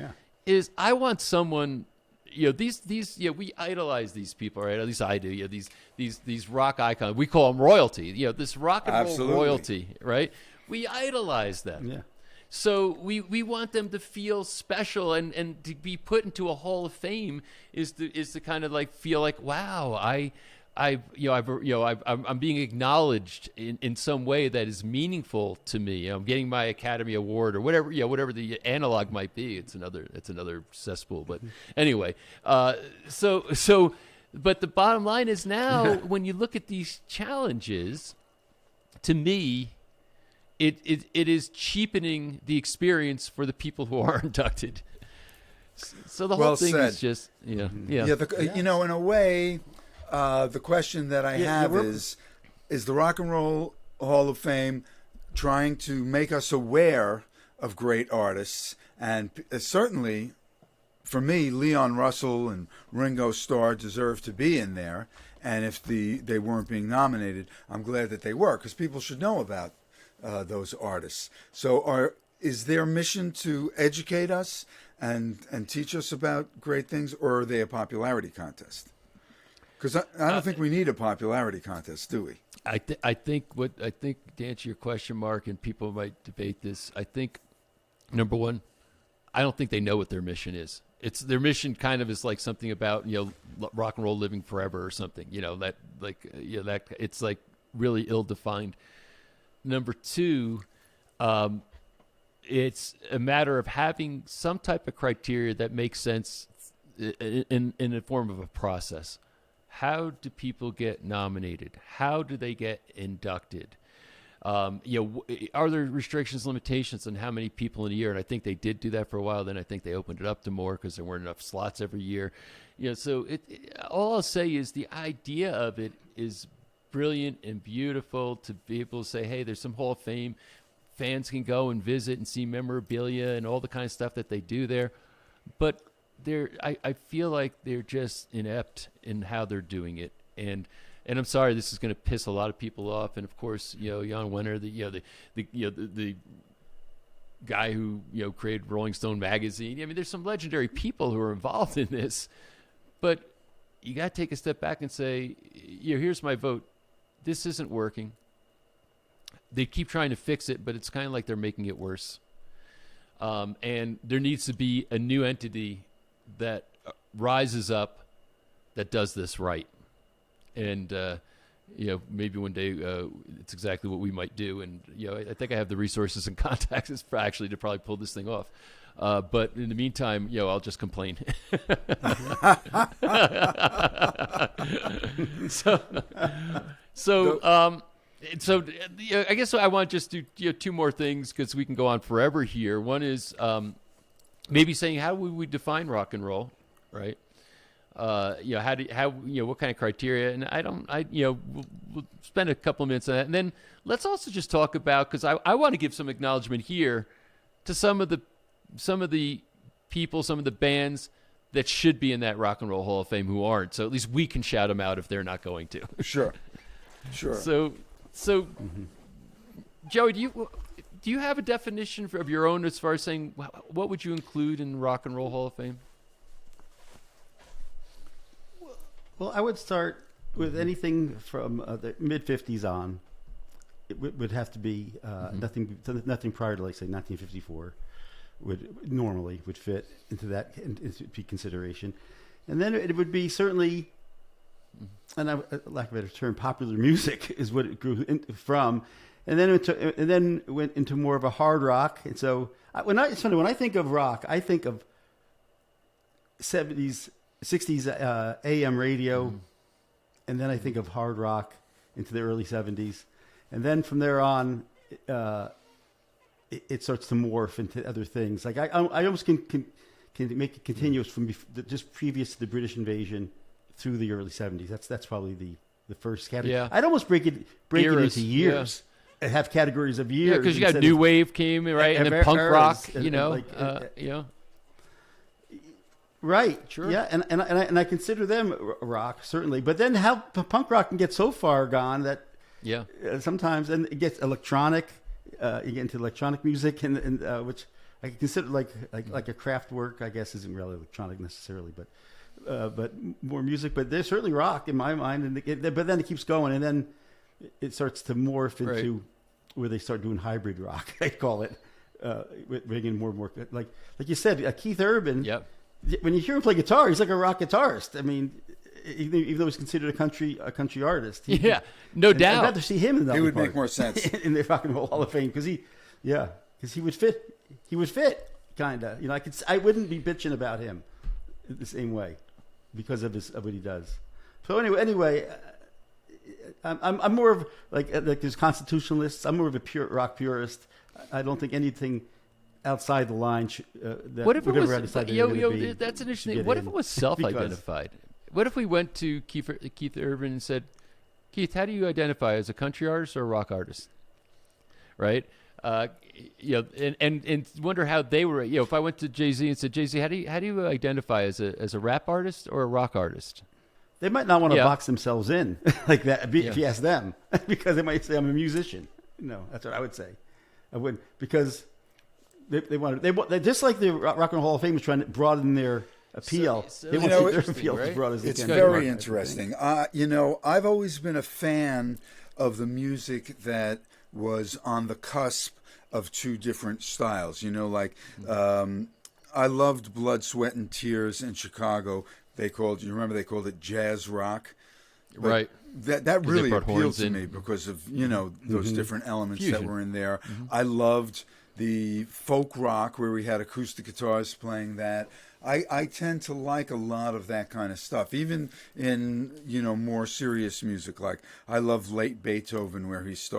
is I want someone, we idolize these people, right? At least I do. These rock icons. We call them royalty. This rock and roll royalty, right? We idolize them. Yeah. So we want them to feel special and to be put into a Hall of Fame is to kind of like feel like, wow, I'm being acknowledged in some way that is meaningful to me. I'm getting my Academy Award or whatever the analog might be. It's another cesspool. But anyway, but the bottom line is now when you look at these challenges, to me, it is cheapening the experience for the people who are inducted. So the whole thing is just in a way. The question that I have is the Rock and Roll Hall of Fame trying to make us aware of great artists? And certainly, for me, Leon Russell and Ringo Starr deserve to be in there. And if they weren't being nominated, I'm glad that they were, because people should know about those artists. So is their mission to educate us and teach us about great things, or are they a popularity contest? Because I don't think we need a popularity contest, do we? I think to answer your question, Mark, and people might debate this. I think number one, I don't think they know what their mission is. It's their mission kind of is like something about rock and roll living forever or something. That it's like really ill defined. Number two, it's a matter of having some type of criteria that makes sense in the form of a process. How do people get nominated? How do they get inducted? Are there restrictions, limitations on how many people in a year? And I think they did do that for a while. Then I think they opened it up to more because there weren't enough slots every year. So all I'll say is the idea of it is brilliant and beautiful to be able to say, hey, there's some Hall of Fame. Fans can go and visit and see memorabilia and all the kind of stuff that they do there. But I feel like they're just inept in how they're doing it, and I'm sorry, this is going to piss a lot of people off. And of course, Jan Wenner, the guy who created Rolling Stone magazine. I mean, there's some legendary people who are involved in this, but you got to take a step back and say, here's my vote. This isn't working. they keep trying to fix it, but it's kind of like they're making it worse. And there needs to be a new entity that rises up that does this right. And, maybe one day it's exactly what we might do. And, I think I have the resources and contacts to probably pull this thing off. But in the meantime, I'll just complain. So I guess I want to just do two more things because we can go on forever here. One is maybe saying how would we define rock and roll, right? What kind of criteria? And we'll spend a couple of minutes on that, and then let's also just talk about, because I want to give some acknowledgement here to some of the people, some of the bands that should be in that Rock and Roll Hall of Fame who aren't. So at least we can shout them out if they're not going to. Sure. So, Joey, do you have a definition of your own as far as saying what would you include in Rock and Roll Hall of Fame? Well, I would start with anything from the mid '50s on. It would have to be nothing prior to, like, say, 1954 would fit into that into consideration, and then it would be certainly, and lack of a better term, popular music is what it grew from, and then went into more of a hard rock. And so when I think of rock, I think of 70s, 60s AM radio, and then I think of hard rock into the early 70s, and then from there on, it starts to morph into other things. Like I almost can make it continuous from just previous to the British invasion through the early 70s. That's probably the first category. Yeah. I'd almost break it into years. Yeah. And have categories of years. Yeah, because you got new wave came, right, and then punk rock. Right. Sure. Yeah, and I consider them rock, certainly. But then how punk rock can get so far gone that sometimes, and it gets electronic. You get into electronic music, and which I consider like a craft work. I guess isn't really electronic necessarily, but more music. But they're certainly rock in my mind. But then it keeps going, and then it starts to morph into where they start doing hybrid rock. I call it, bringing more and more like you said, Keith Urban. Yep. When you hear him play guitar, he's like a rock guitarist. I mean, even though he's considered a country artist, no doubt. I'd rather see him in that. He would make more sense in the Rock and Roll Hall of Fame because he would fit. He would fit, kind of. I wouldn't be bitching about him the same way because of what he does. So anyway, I'm more of like there's constitutionalists. I'm more of a pure rock purist. I don't think anything outside the line that what if it was that's an interesting thing. What if it was self-identified? What if we went to Keith Urban and said, Keith, how do you identify as a country artist or a rock artist? Right? And wonder how they were. If I went to Jay-Z and said, Jay-Z, how do you identify as a rap artist or a rock artist? They might not want to box themselves in like that if you ask them, because they might say I'm a musician. No, that's what I would say. I wouldn't, because they just like the Rock and Roll Hall of Fame is trying to broaden their appeal. They want to their appeal as broad as they can. It's very interesting. I've always been a fan of the music that was on the cusp of two different styles. I loved Blood, Sweat, and Tears in Chicago. They called it jazz rock. But right. That really appealed to me because of, those different elements that were in there. I loved the folk rock where we had acoustic guitars playing that. I tend to like a lot of that kind of stuff, even in, more serious music. Like I love late Beethoven where he's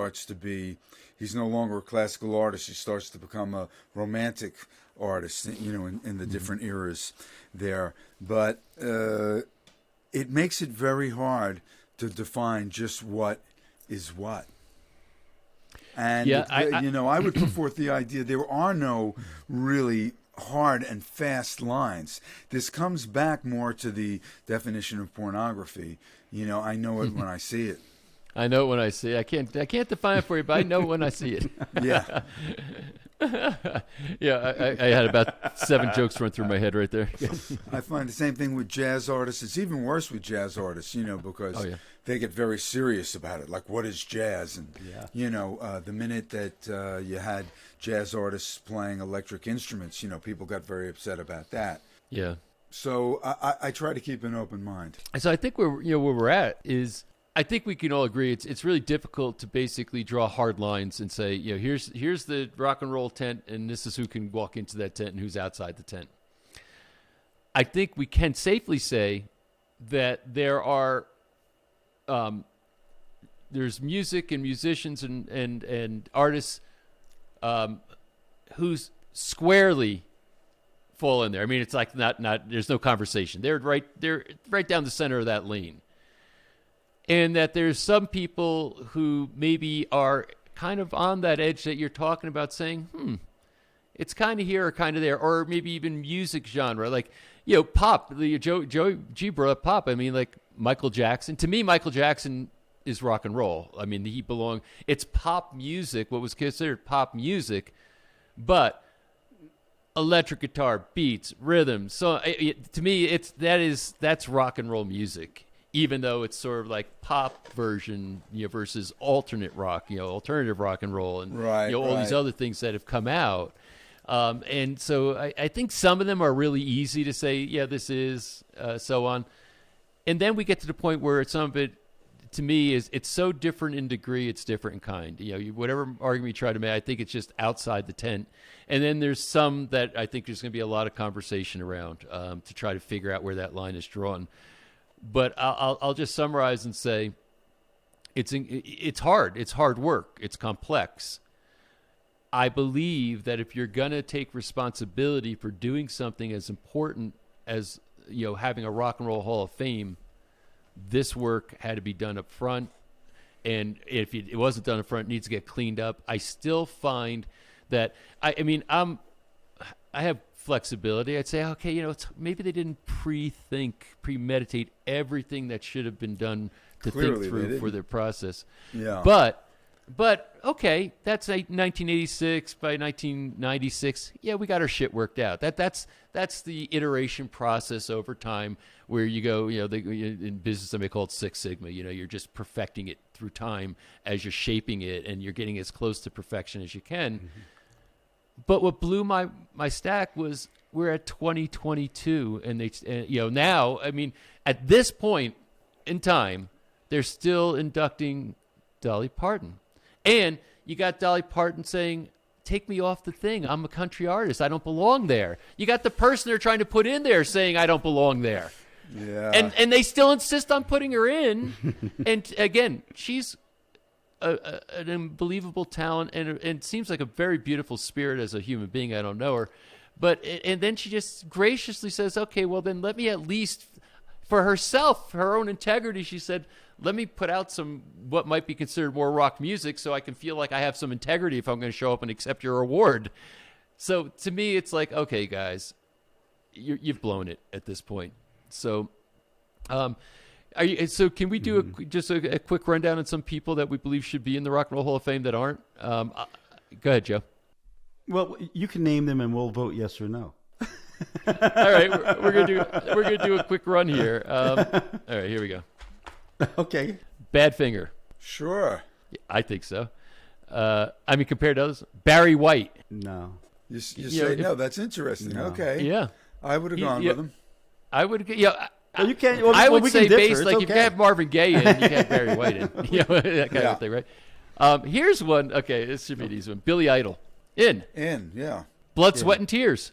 no longer a classical artist. He starts to become a romantic artist, in the different eras there. But it makes it very hard to define just what is what. And, I would put forth the idea there are no really hard and fast lines. This comes back more to the definition of pornography. I know it when I see it. I know it when I see it. I can't define it for you, but I know it when I see it. Yeah. Yeah, I had about 7 jokes run through my head right there. I find the same thing with jazz artists. It's even worse with jazz artists, because they get very serious about it. Like, what is jazz? And, the minute that you had jazz artists playing electric instruments, people got very upset about that. Yeah. So I try to keep an open mind. So I think where we're at is, I think we can all agree it's really difficult to basically draw hard lines and say, here's the rock and roll tent, and this is who can walk into that tent and who's outside the tent. I think we can safely say that there are there's music and musicians and artists who's squarely fall in there. I mean, it's like not there's no conversation. They're right down the center of that lane. And that there's some people who maybe are kind of on that edge that you're talking about, saying, it's kind of here or kind of there, or maybe even music genre, like, pop. Joe G brought up pop. I mean, like Michael Jackson. To me, Michael Jackson is rock and roll. I mean, it's pop music, what was considered pop music, but electric guitar, beats, rhythms. So to me, that's rock and roll music. Even though it's sort of like pop version, versus alternate rock, alternative rock and roll, and all these other things that have come out. And so I think some of them are really easy to say, yeah, this is so on. And then we get to the point where some of it, to me, it's so different in degree, it's different in kind. Whatever argument you try to make, I think it's just outside the tent. And then there's some that I think there's going to be a lot of conversation around to try to figure out where that line is drawn. But I'll just summarize and say it's hard. It's hard work. It's complex. I believe that if you're going to take responsibility for doing something as important as having a Rock and Roll Hall of Fame, this work had to be done up front. And if it wasn't done up front, it needs to get cleaned up. I still find that I have flexibility. I'd say, okay, maybe they didn't premeditate everything that should have been done to Clearly think through for their process. Yeah. But okay, that's 1986. By 1996, yeah, we got our shit worked out. That's the iteration process over time where you go, in business, they call it Six Sigma. You're just perfecting it through time as you're shaping it, and you're getting as close to perfection as you can. Mm-hmm. But what blew my stack was we're at 2022, and now, I mean, at this point in time, they're still inducting Dolly Parton, and you got Dolly Parton saying, "Take me off the thing. I'm a country artist. I don't belong there." You got the person they're trying to put in there saying, "I don't belong there." Yeah, and they still insist on putting her in, and again, she's an unbelievable talent, and it seems like a very beautiful spirit as a human being. I don't know her, and then she just graciously says, "Okay, well then let me at least, for herself, her own integrity," she said, "let me put out some what might be considered more rock music, so I can feel like I have some integrity if I'm going to show up and accept your award." So to me, it's like, okay, guys, you've blown it at this point. So. So can we do just a quick rundown on some people that we believe should be in the Rock and Roll Hall of Fame that aren't? Go ahead, Joe. Well, you can name them, and we'll vote yes or no. All right, we're gonna do a quick run here. All right, here we go. Okay. Badfinger. Sure. I think so. I mean, compared to others, Barry White. No. You say no. That's interesting. No. Okay. Yeah. I would have gone with him. I would. Yeah. Well, you can't. I would say differ. based It's like okay. if you have Marvin Gaye in, you can have Barry White in, that kind of thing, right? Here's one. Okay, this should be an easy one. Billy Idol, in. Yeah. Blood, Sweat, and Tears,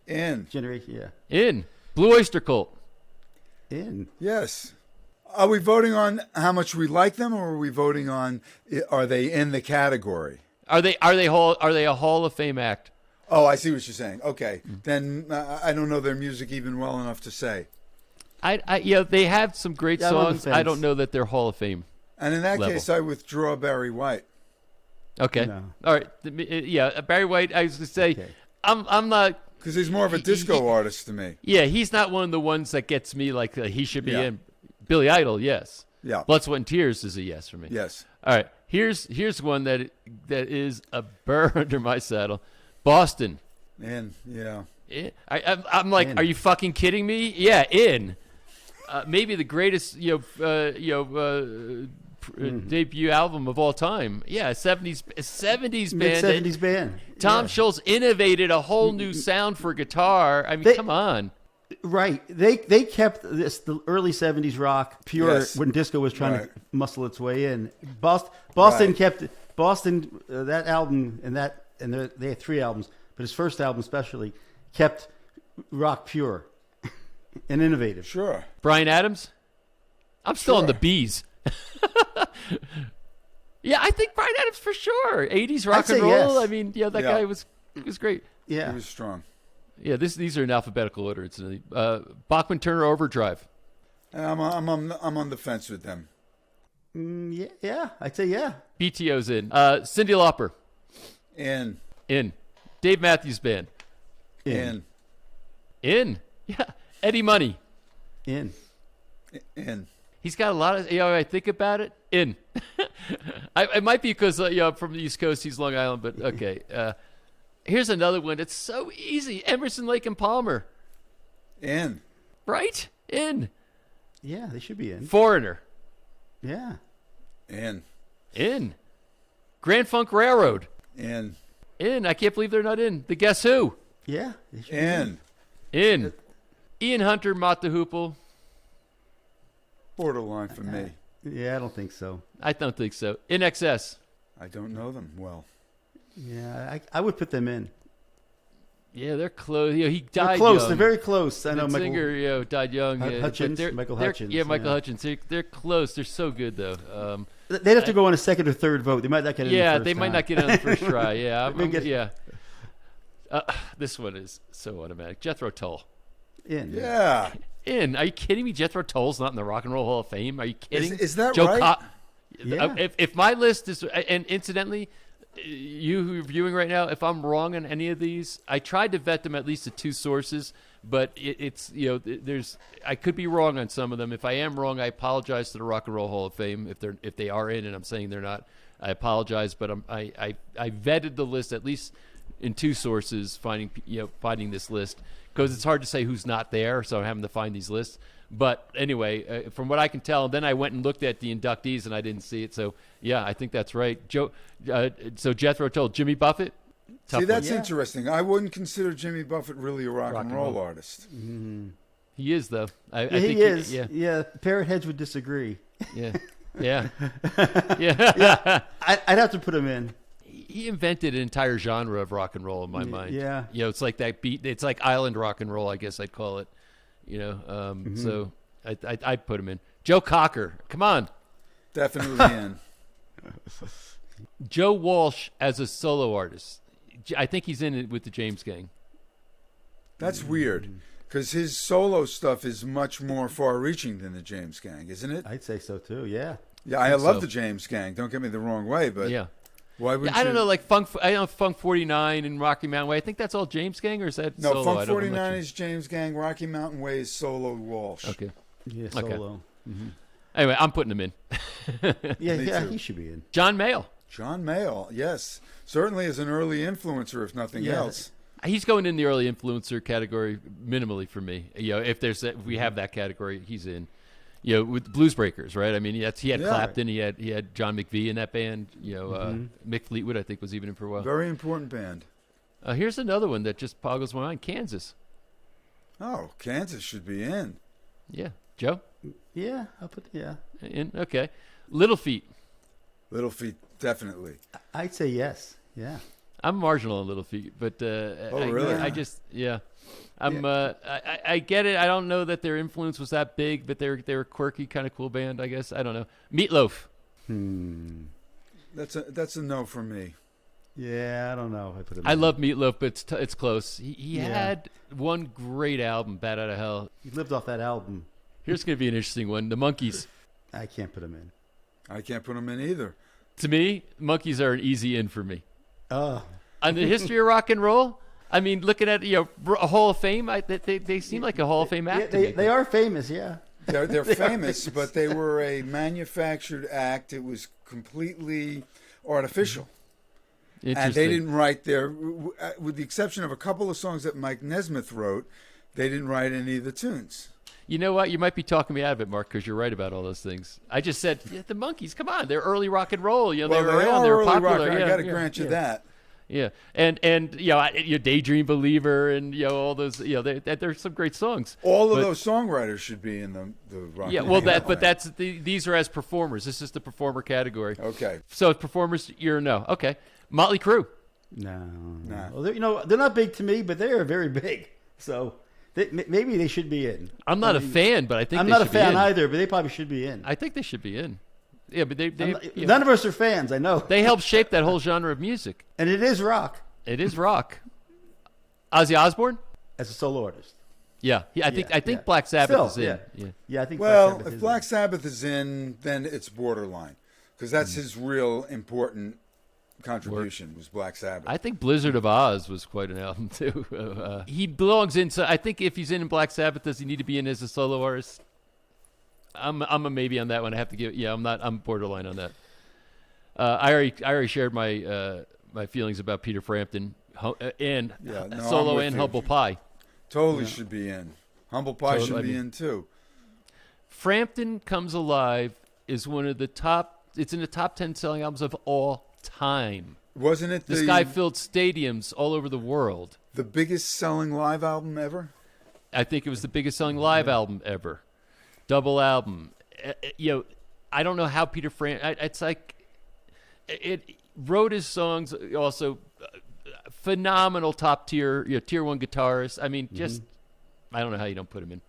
In. Generation, yeah. in. Blue Oyster Cult, In. Yes. Are we voting on how much we like them, or are we voting on are they in the category? Are they a Hall of Fame act? Oh, I see what you're saying. Okay, then I don't know their music even well enough to say. They have some great songs. I don't know that they're Hall of Fame. And in that level. case, I withdraw Barry White. Okay. No. All right. Yeah, Barry White. I was going to say, Okay. I'm not. Because he's more of a disco artist to me. Yeah, he's not one of the ones that gets me like he should be in. Billy Idol, yes. Yeah. Blood, Sweat, and Tears is a yes for me. Yes. All right. Here's one that is a burr under my saddle. Boston. And yeah. I'm like, In. are you fucking kidding me? Yeah, in. Maybe the greatest debut album of all time. Yeah, 70s band. Mid-70s band. Tom Yeah. Scholz innovated a whole new sound for guitar. I mean, They- come on. Right. They kept the early 70s rock pure Yes. when disco was trying Right. to muscle its way in. Boston Right. kept Boston that album and they had 3 albums, but his first album especially kept rock pure and innovative. Sure. Bryan Adams? I'm still on Sure. the Bees. Yeah, I think Bryan Adams for sure. 80s rock I'd and say roll. yes. I mean, yeah, that Yeah. guy was great. Yeah. He was strong. Yeah, these are in alphabetical order. It's Bachman Turner Overdrive. And I'm on the fence with them. Yeah, I'd say yeah. BTO's in. Cyndi Lauper And in. Dave Matthews Band and in. Yeah, Eddie Money. In. and He's got a lot of. I think about it. In. It might be because I'm from the East Coast. He's Long Island, but okay. Here's another one that's so easy. Emerson, Lake and Palmer. and Right? In. Yeah, they should be in. Foreigner. Yeah. and In. Grand Funk Railroad. and In. I can't believe they're not in. The Guess Who. Yeah, they should and In. Ian Hunter, Mott the Hoople. borderline for me. be in. Yeah, I don't think so. I don't think so. In Excess. I don't know them well. Yeah, I would put them in. Yeah, they're close. He They're died close. young. They're very close. I know The Michael. singer, died young. but Hutchins, they're- Michael they're- Hutchins, Yeah, Michael yeah. Hutchins. They're close. They're so good though. They'd have to go on a second or third vote. They might not get in. Yeah, the first they might time. not get on the first try. Yeah, They get- yeah. This one is so automatic. Jethro Tull. in. Yeah. In? Are you kidding me? Jethro Tull's not in the Rock and Roll Hall of Fame. Are you kidding? Is that Joe right? Yeah. If my list is, and incidentally, you who are viewing right now, if I'm wrong on any of these, I tried to vet them at least to 2 sources, but it's there's I could be wrong on some of them. If I am wrong, I apologize to the Rock and Roll Hall of Fame. If they are in, and I'm saying they're not, I apologize. But I vetted the list at least in 2 sources, finding this list, because it's hard to say who's not there, so I'm having to find these lists. But anyway, from what I can tell, then I went and looked at the inductees and I didn't see it. So yeah, I think that's right. Joe. So Jethro Tull, Jimmy Buffett. Tough See, that's Yeah. interesting. I wouldn't consider Jimmy Buffett really a rock and roll artist. one. He is though. I Yeah, think he is. Yeah. Yeah, Parrot Heads would disagree. Yeah. Yeah. Yeah. I'd have to put him in. He invented an entire genre of rock and roll in my mind. yeah. It's like that beat. It's like island rock and roll, I guess I'd call it. So I'd put him in. Joe Cocker. Come on. Definitely in. Joe Walsh as a solo artist. I think he's in it with the James Gang. That's weird because his solo stuff is much more far-reaching than the James Gang, isn't it? I'd say so too. Yeah. Yeah, I love so. the James Gang. Don't get me the wrong way, but Yeah. why would I don't know, like Funk. I know Funk 49 and Rocky Mountain Way. I think that's all James Gang, or is that No, solo? I Funk don't know 49 much. is James Gang. Rocky Mountain Way is solo Walsh. Okay. Yeah, Okay. solo. Anyway, I'm putting him in. Yeah, Me yeah, too. he should be in. John Mayall. John Mayall, yes, certainly as an early influencer, if nothing Yeah. else. He's going in the early influencer category minimally for me. If we have that category, he's in. With Blues Breakers, right? I mean, he had Yeah. Clapton, he had John McVie in that band. Mick Fleetwood, I think, was even in for a while. Very important band. Here's another one that just boggles my mind: Kansas. Oh, Kansas should be in. Yeah, Joe, Yeah, I'll put. Yeah, in. Okay, Little Feat. Little Feat, definitely. I'd say yes. Yeah. I'm marginal on Little Feat, but really? I just I get it. I don't know that their influence was that big, but they're a quirky, kind of cool band, I guess. I don't know. Meatloaf. That's a no for me. Yeah, I don't know. If I put him. I in. love Meatloaf, but it's close. He Yeah. had one great album, Bat Out of Hell. He lived off that album. Here's going to be an interesting one. The Monkees. I can't put him in. I can't put him in either. To me, Monkees are an easy in for me. Oh, On the history of rock and roll, I mean, looking at a Hall of Fame, they seem like a Hall of Fame act. to me. they are famous. Yeah. They're famous, but they were a manufactured act. It was completely artificial. And they didn't write with the exception of a couple of songs that Mike Nesmith wrote, they didn't write any of the tunes. You know what? You might be talking me out of it, Mark, because you're right about all those things. I just said, the Monkees, come on. They're early rock and roll. You know, Well, they were around. They were early popular. rock. Yeah, I got to grant you that. Yeah. And you know, your Daydream Believer and, you know, all those, you know, there's some great songs. All of those songwriters should be in the rock. Yeah, well, these are as performers. This is the performer category. Okay. So as performers, you're a no. Okay. Motley Crue. No. Nah. Well, they're not big to me, but they are very big. So maybe they should be in. I'm not a fan, but I think I'm they not a should be fan in. either, but they probably should be in. I think they should be in. Yeah, but they None of us are fans, I know. they helped shape that whole genre of music. And it is rock It is rock. Ozzy Osbourne? as a solo artist. Yeah. I think Black Sabbath Still, is in. Yeah, I think Well, Black Sabbath if is Black Sabbath is in, then it's borderline, because that's his real important contribution was Black Sabbath. I think Blizzard of Oz was quite an album too. He belongs in. So I think if he's in Black Sabbath, does he need to be in as a solo artist? I'm a maybe on that one. I have to give. Yeah, I'm not. I'm borderline on that. I already shared my my feelings about Peter Frampton and I'm solo with and you. Humble Pie. Totally should be in. Humble Pie Totally, should I be mean- in too. Frampton Comes Alive is one of the top. It's in the top 10 selling albums of all time. Wasn't it This guy filled stadiums all over the world. the biggest selling live album ever? I think it was the biggest selling live album ever. Double album. You know, I don't know how Peter Frampton. It's like it wrote his songs. Also, phenomenal top tier, tier one guitarist. I mean, just I don't know how you don't put him in.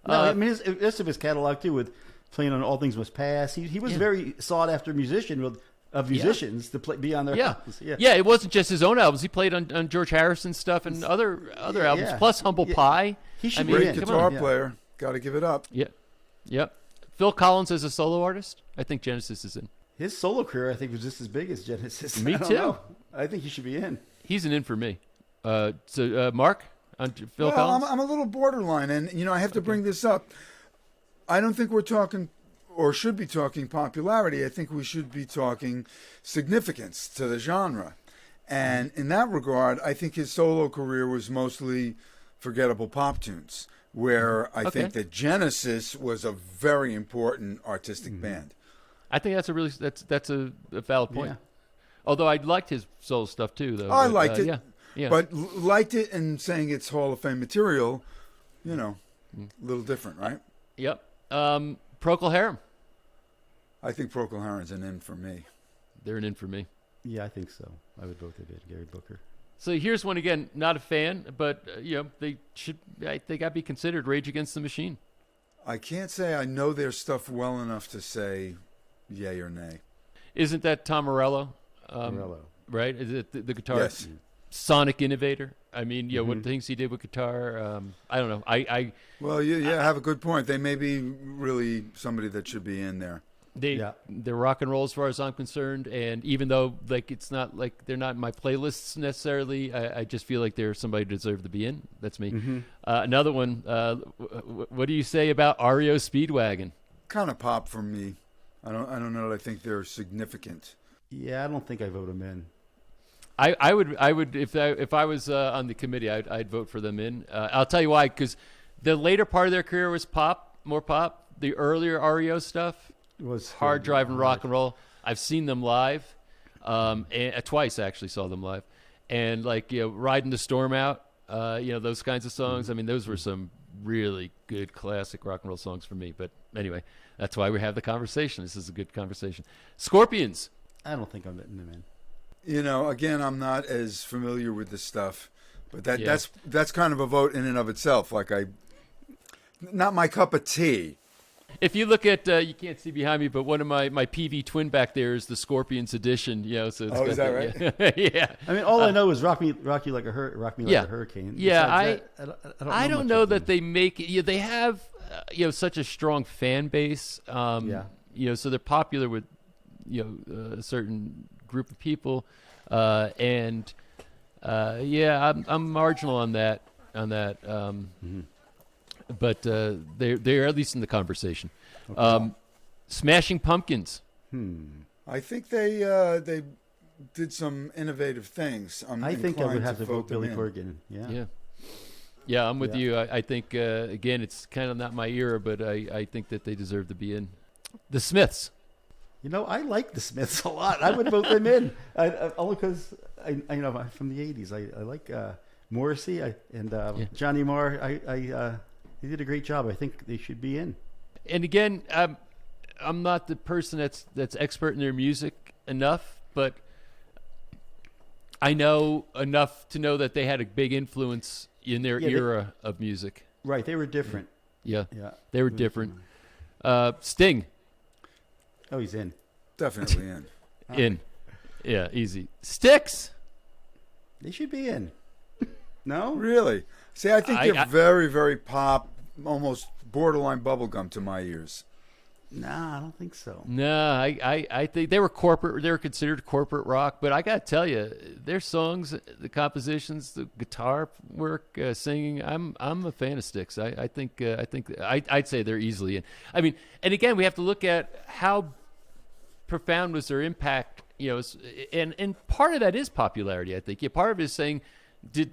No, I mean, the rest of his catalog too, with playing on All Things Must Pass. He was a very sought after musician of musicians to be on their albums. Yeah, it wasn't just his own albums. He played on George Harrison's stuff and other albums, plus Humble Pie. He should I be mean, in. Great come on. guitar player. Got to give it up. Yeah, yep. Phil Collins as a solo artist. I think Genesis is in. His solo career, I think, was just as big as Genesis. Me I don't too. know. I think he should be in. He's an in for me. So Mark on Phil Well, Collins. I'm a little borderline, and I have to bring this up. I don't think we're talking, or should be talking, popularity. I think we should be talking significance to the genre. And in that regard, I think his solo career was mostly forgettable pop tunes, where I think that Genesis was a very important artistic band. I think that's a valid point. Yeah. Although I liked his solo stuff too, though. I liked it, yeah. but liked it and saying it's Hall of Fame material, a little different, right? Yep. Procol Harum. I think Procol Harum's an in for me. They're an in for me. Yeah, I think so. I would vote they did. Gary Booker. So here's one again. Not a fan, but they should. I think I'd be considered Rage Against the Machine. I can't say I know their stuff well enough to say yay or nay. Isn't that Tom Morello? Morello. Right? Is it the guitarist? Yes. Sonic innovator. I mean, what things he did with guitar. I don't know. Well, you have a good point. They may be really somebody that should be in there. They're rock and roll as far as I'm concerned, and even though it's not like they're not in my playlists necessarily, I just feel like they're somebody who deserve to be in. That's me. Another one. What do you say about REO Speedwagon? Kind of pop for me. I don't know that I think they're significant. Yeah, I don't think I vote him in. I would if I was on the committee, I'd vote for them in. I'll tell you why, because the later part of their career was more pop. The earlier REO stuff Was hard driving rock and roll. I've seen them live, and twice actually saw them live, and Riding the Storm Out, those kinds of songs. I mean, those were some really good classic rock and roll songs for me. But anyway, that's why we have the conversation. This is a good conversation. Scorpions. I don't think I'm letting him in. Again, I'm not as familiar with this stuff, but that's kind of a vote in and of itself. Not my cup of tea. If you look at, you can't see behind me, but one of my PV twin back there is the Scorpions edition. So it's Is that right? Yeah. Yeah. I mean, all I know is rock me like a hurricane. Yeah, Besides that, I don't much know of that them. they make it. They have such a strong fan base. So they're popular with a certain group of people, and I'm marginal on that. but they're at least in the conversation. Smashing Pumpkins. I think they did some innovative things. I think I would have to vote Billy them in. Corgan. Yeah. Yeah, I'm with you. I think, again, it's kind of not my era, but I think that they deserve to be in. The Smiths. You know, I like the Smiths a lot. I would vote them in, only because I'm from the '80s. I like Morrissey and Johnny Marr. He did a great job. I think they should be in. And again, I'm not the person that's expert in their music enough, but I know enough to know that they had a big influence in their era of music. Right, they were different. Yeah, Yeah, they were different. Sting. Oh, he's in. Definitely in. In. Yeah, easy. Styx. They should be in. No? Really? See, I think they're very, very pop, almost borderline bubblegum to my ears. Nah, I don't think so. No, I think they were corporate. They were considered corporate rock, but I got to tell you, their songs, the compositions, the guitar work, singing. I'm a fan of Styx. I'd say they're easily in. I mean, and again, we have to look at how profound was their impact. You know, and part of that is popularity. I think. Yeah, part of it is saying, did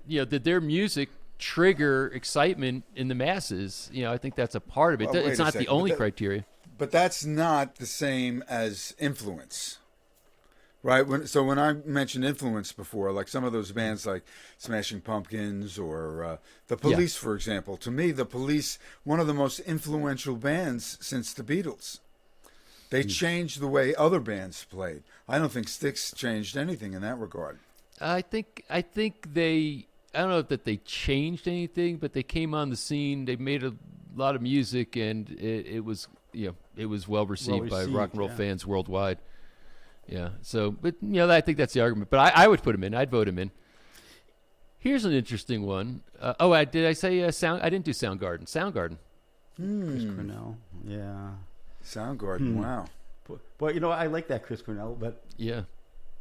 their music trigger excitement in the masses? You know, I think that's a part of it. Well, It's not the only criteria. But that's not the same as influence, right? When I mentioned influence before, like some of those bands like Smashing Pumpkins or The Police, for example, to me, The Police, one of the most influential bands since the Beatles. They changed the way other bands played. I don't think Styx changed anything in that regard. I think they. I don't know that they changed anything, but they came on the scene. They made a lot of music, and it was well received by rock and roll fans worldwide. Yeah. So, but I think that's the argument. But I would put him in. I'd vote him in. Here's an interesting one. Did I say Sound? I didn't do Soundgarden. Soundgarden. Chris Cornell. Yeah. Soundgarden. Wow. But I like that Chris Cornell, but Yeah.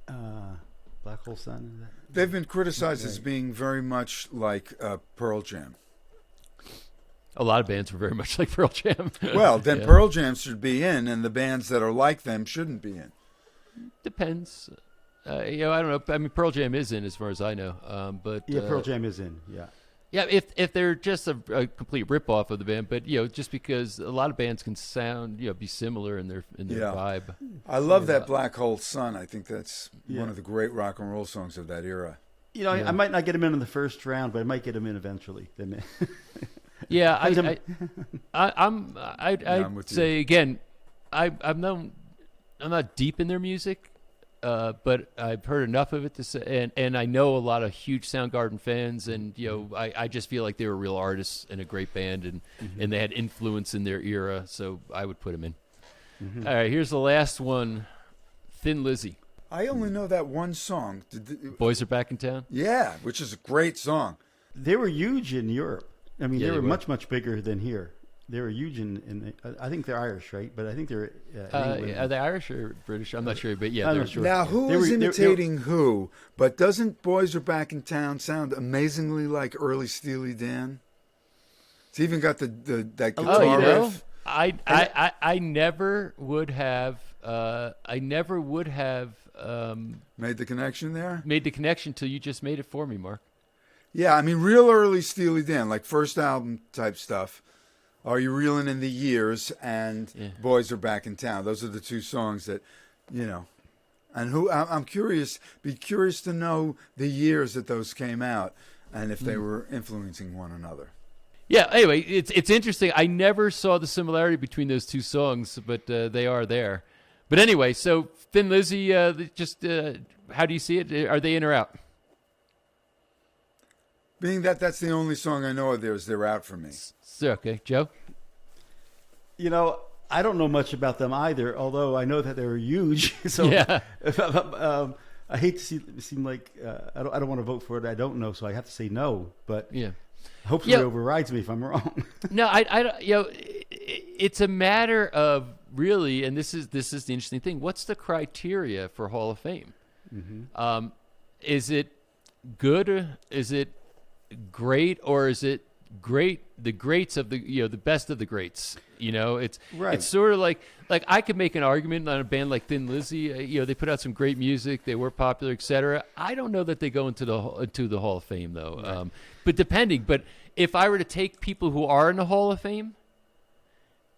Black Hole Sun. They've been criticized as being very much like Pearl Jam. A lot of bands were very much like Pearl Jam. Well, then Yeah. Pearl Jam should be in, and the bands that are like them shouldn't be in. Depends. I don't know. I mean, Pearl Jam is in, as far as I know. But Pearl Jam is in. Yeah. Yeah, if they're just a complete ripoff of the band, but just because a lot of bands can sound be similar in their vibe. I love that Black Hole Sun. I think that's one of the great rock and roll songs of that era. I might not get him in the first round, but I might get him in eventually. Yeah, I'd with you. say again, I'm not deep in their music, but I've heard enough of it to say, and I know a lot of huge Soundgarden fans, and I just feel like they were real artists and a great band, and they had influence in their era, so I would put them in. Mm-hmm. All right, here's the last one, Thin Lizzy. I only know that one song. Boys Are Back in Town. Yeah, which is a great song. They were huge in Europe. I mean, Yeah, they they were were. much, much bigger than here. They were huge in I think they're Irish, right? But I think they're England. Are they Irish or British? I'm not sure, but yeah, I'm they're not sure. Now, who They is were- imitating who? But doesn't Boys Are Back in Town sound amazingly like early Steely Dan? It's even got that guitar Oh, riff. I never would have. Made the connection there? Made the connection till you just made it for me, Mark. Yeah, I mean, real early Steely Dan, like first album type stuff. Are You Reeling in the Years and Boys Are Back in Town. Those are the two songs that, and who I'm curious, be curious to know the years that those came out and if they were influencing one another. Yeah. Anyway, it's interesting. I never saw the similarity between those two songs, but they are there. But anyway, so Thin Lizzy, how do you see it? Are they in or out? Being that that's the only song I know of theirs, they're out for me. So, okay, Joe. I don't know much about them either, although I know that they were huge. So Yeah. I hate to seem like I don't want to vote for it. I don't know, so I have to say no. But Yeah. hopefully it overrides me if I'm wrong. No, I don't. It's a matter of really, and this is the interesting thing. What's the criteria for Hall of Fame? Mm-hmm. Is it good? Is it great, or is it the greats of the best of the greats. It's Right. it's sort of like I could make an argument on a band like Thin Lizzy. They put out some great music, they were popular, etc. I don't know that they go into the Hall of Fame though. Right. But if I were to take people who are in the Hall of Fame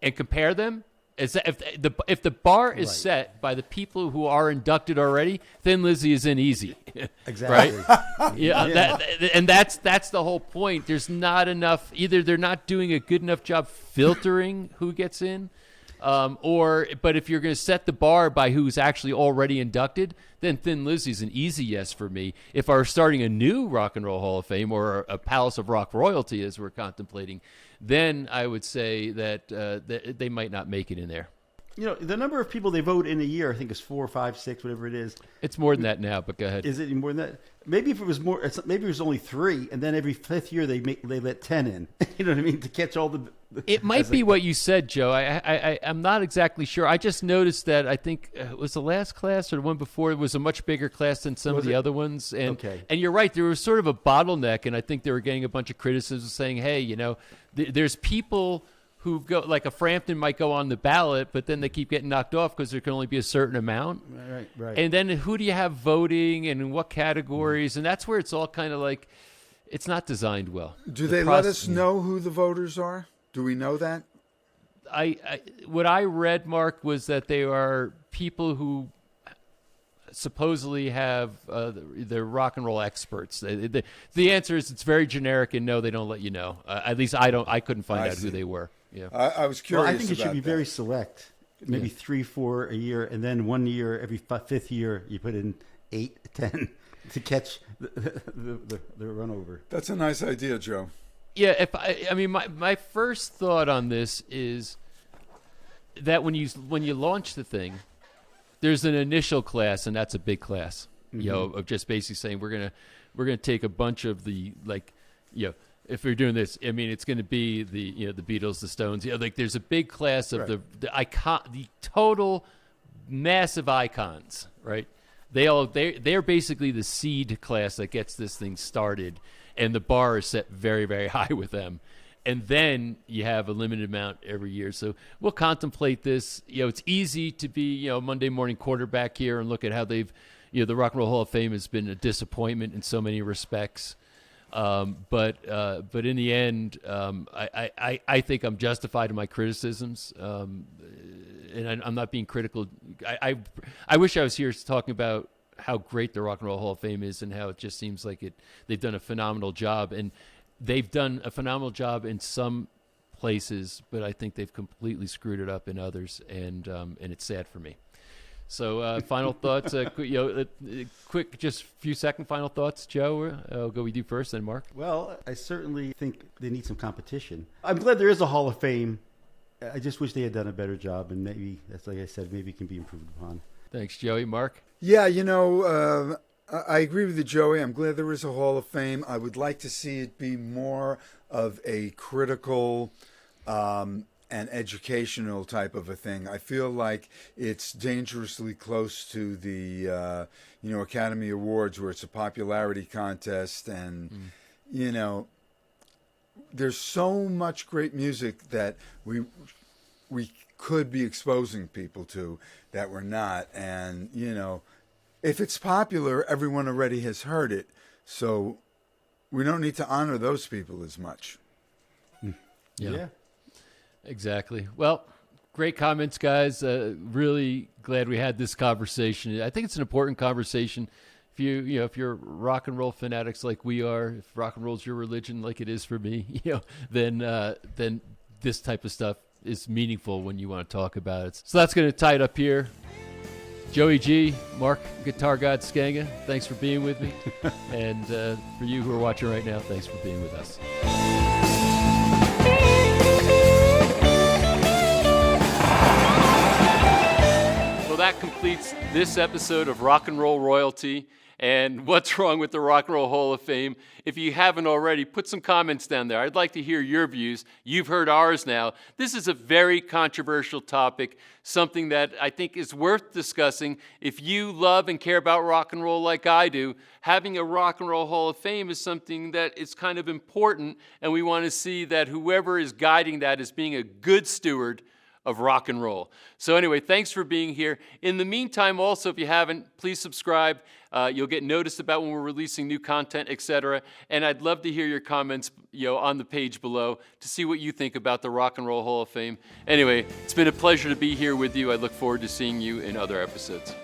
and compare them, if the bar is set by the people who are inducted already, Thin Lizzy is in easy. Exactly. Right? Yeah. That's the whole point. There's not enough. Either they're not doing a good enough job filtering who gets in, but if you're going to set the bar by who's actually already inducted, then Thin Lizzy's an easy yes for me. If I were starting a new Rock and Roll Hall of Fame or a Palace of Rock royalty, as we're contemplating, then I would say that they might not make it in there. The number of people they vote in a year, I think, is 4, 5, 6, whatever it is. It's more than that now, but go ahead. Is it more than that? Maybe if it was more, maybe it was only 3, and then every 5th year they let 10 in. You know what I mean? To catch all the. It might be what you said, Joe. I'm not exactly sure. I just noticed that I think it was the last class or the one before. It was a much bigger class than some of the other ones. And you're right. There was sort of a bottleneck, and I think they were getting a bunch of criticism saying, hey, there's people who go, like a Frampton might go on the ballot, but then they keep getting knocked off because there can only be a certain amount. Right. And then who do you have voting and in what categories? And that's where it's all kind of like, it's not designed well. Do they let us know who the voters are? Do we know that? What I read, Mark, was that they are people who supposedly have they're rock and roll experts. The answer is it's very generic, and no, they don't let you know. At least I couldn't find out who they were. Yeah, I was curious. Well, I think it should be that. very select. Maybe 3, 4 a year, and then 1 year, every 5th year, you put in 8, 10 to catch the run over. That's a nice idea, Joe. Yeah, my first thought on this is that when you launch the thing, there's an initial class, and that's a big class. Of just basically saying we're gonna take a bunch of the if we're doing this, it's going to be the Beatles, the Stones. There's a big class of the total massive icons, right? They're basically the seed class that gets this thing started, and the bar is set very, very high with them. And then you have a limited amount every year. So we'll contemplate this. It's easy to be Monday morning quarterback here and look at how they've the Rock and Roll Hall of Fame has been a disappointment in so many respects. But in the end, I think I'm justified in my criticisms, and I'm not being critical. I wish I was here talking about how great the Rock and Roll Hall of Fame is and how it just seems like they've done a phenomenal job, and they've done a phenomenal job in some places, but I think they've completely screwed it up in others, and it's sad for me. So final thoughts, quick, just few second final thoughts, Joe. I'll go with you first, then Mark. Well, I certainly think they need some competition. I'm glad there is a Hall of Fame. I just wish they had done a better job, and maybe, that's like I said, maybe it can be improved upon. Thanks, Joey. Mark? Yeah, I agree with you, Joey. I'm glad there is a Hall of Fame. I would like to see it be more of a critical and educational type of a thing. I feel like it's dangerously close to the Academy Awards, where it's a popularity contest, and there's so much great music that we could be exposing people to that we're not, and if it's popular, everyone already has heard it, so we don't need to honor those people as much. Yeah. Exactly. Well, great comments, guys. Really glad we had this conversation. I think it's an important conversation. If you're rock and roll fanatics like we are, if rock and roll's your religion like it is for me, then this type of stuff is meaningful when you want to talk about it. So that's going to tie it up here. Joey G, Mark, Guitar God Skanga, thanks for being with me. And for you who are watching right now, thanks for being with us. That completes this episode of Rock and Roll Royalty, and what's wrong with the Rock and Roll Hall of Fame. If you haven't already, put some comments down there. I'd like to hear your views. You've heard ours now. This is a very controversial topic, something that I think is worth discussing. If you love and care about rock and roll like I do, having a Rock and Roll Hall of Fame is something that is kind of important, and we want to see that whoever is guiding that is being a good steward of rock and roll. So anyway, thanks for being here. In the meantime, also, if you haven't, please subscribe. You'll get noticed about when we're releasing new content, etc. And I'd love to hear your comments, on the page below to see what you think about the Rock and Roll Hall of Fame. Anyway, it's been a pleasure to be here with you. I look forward to seeing you in other episodes.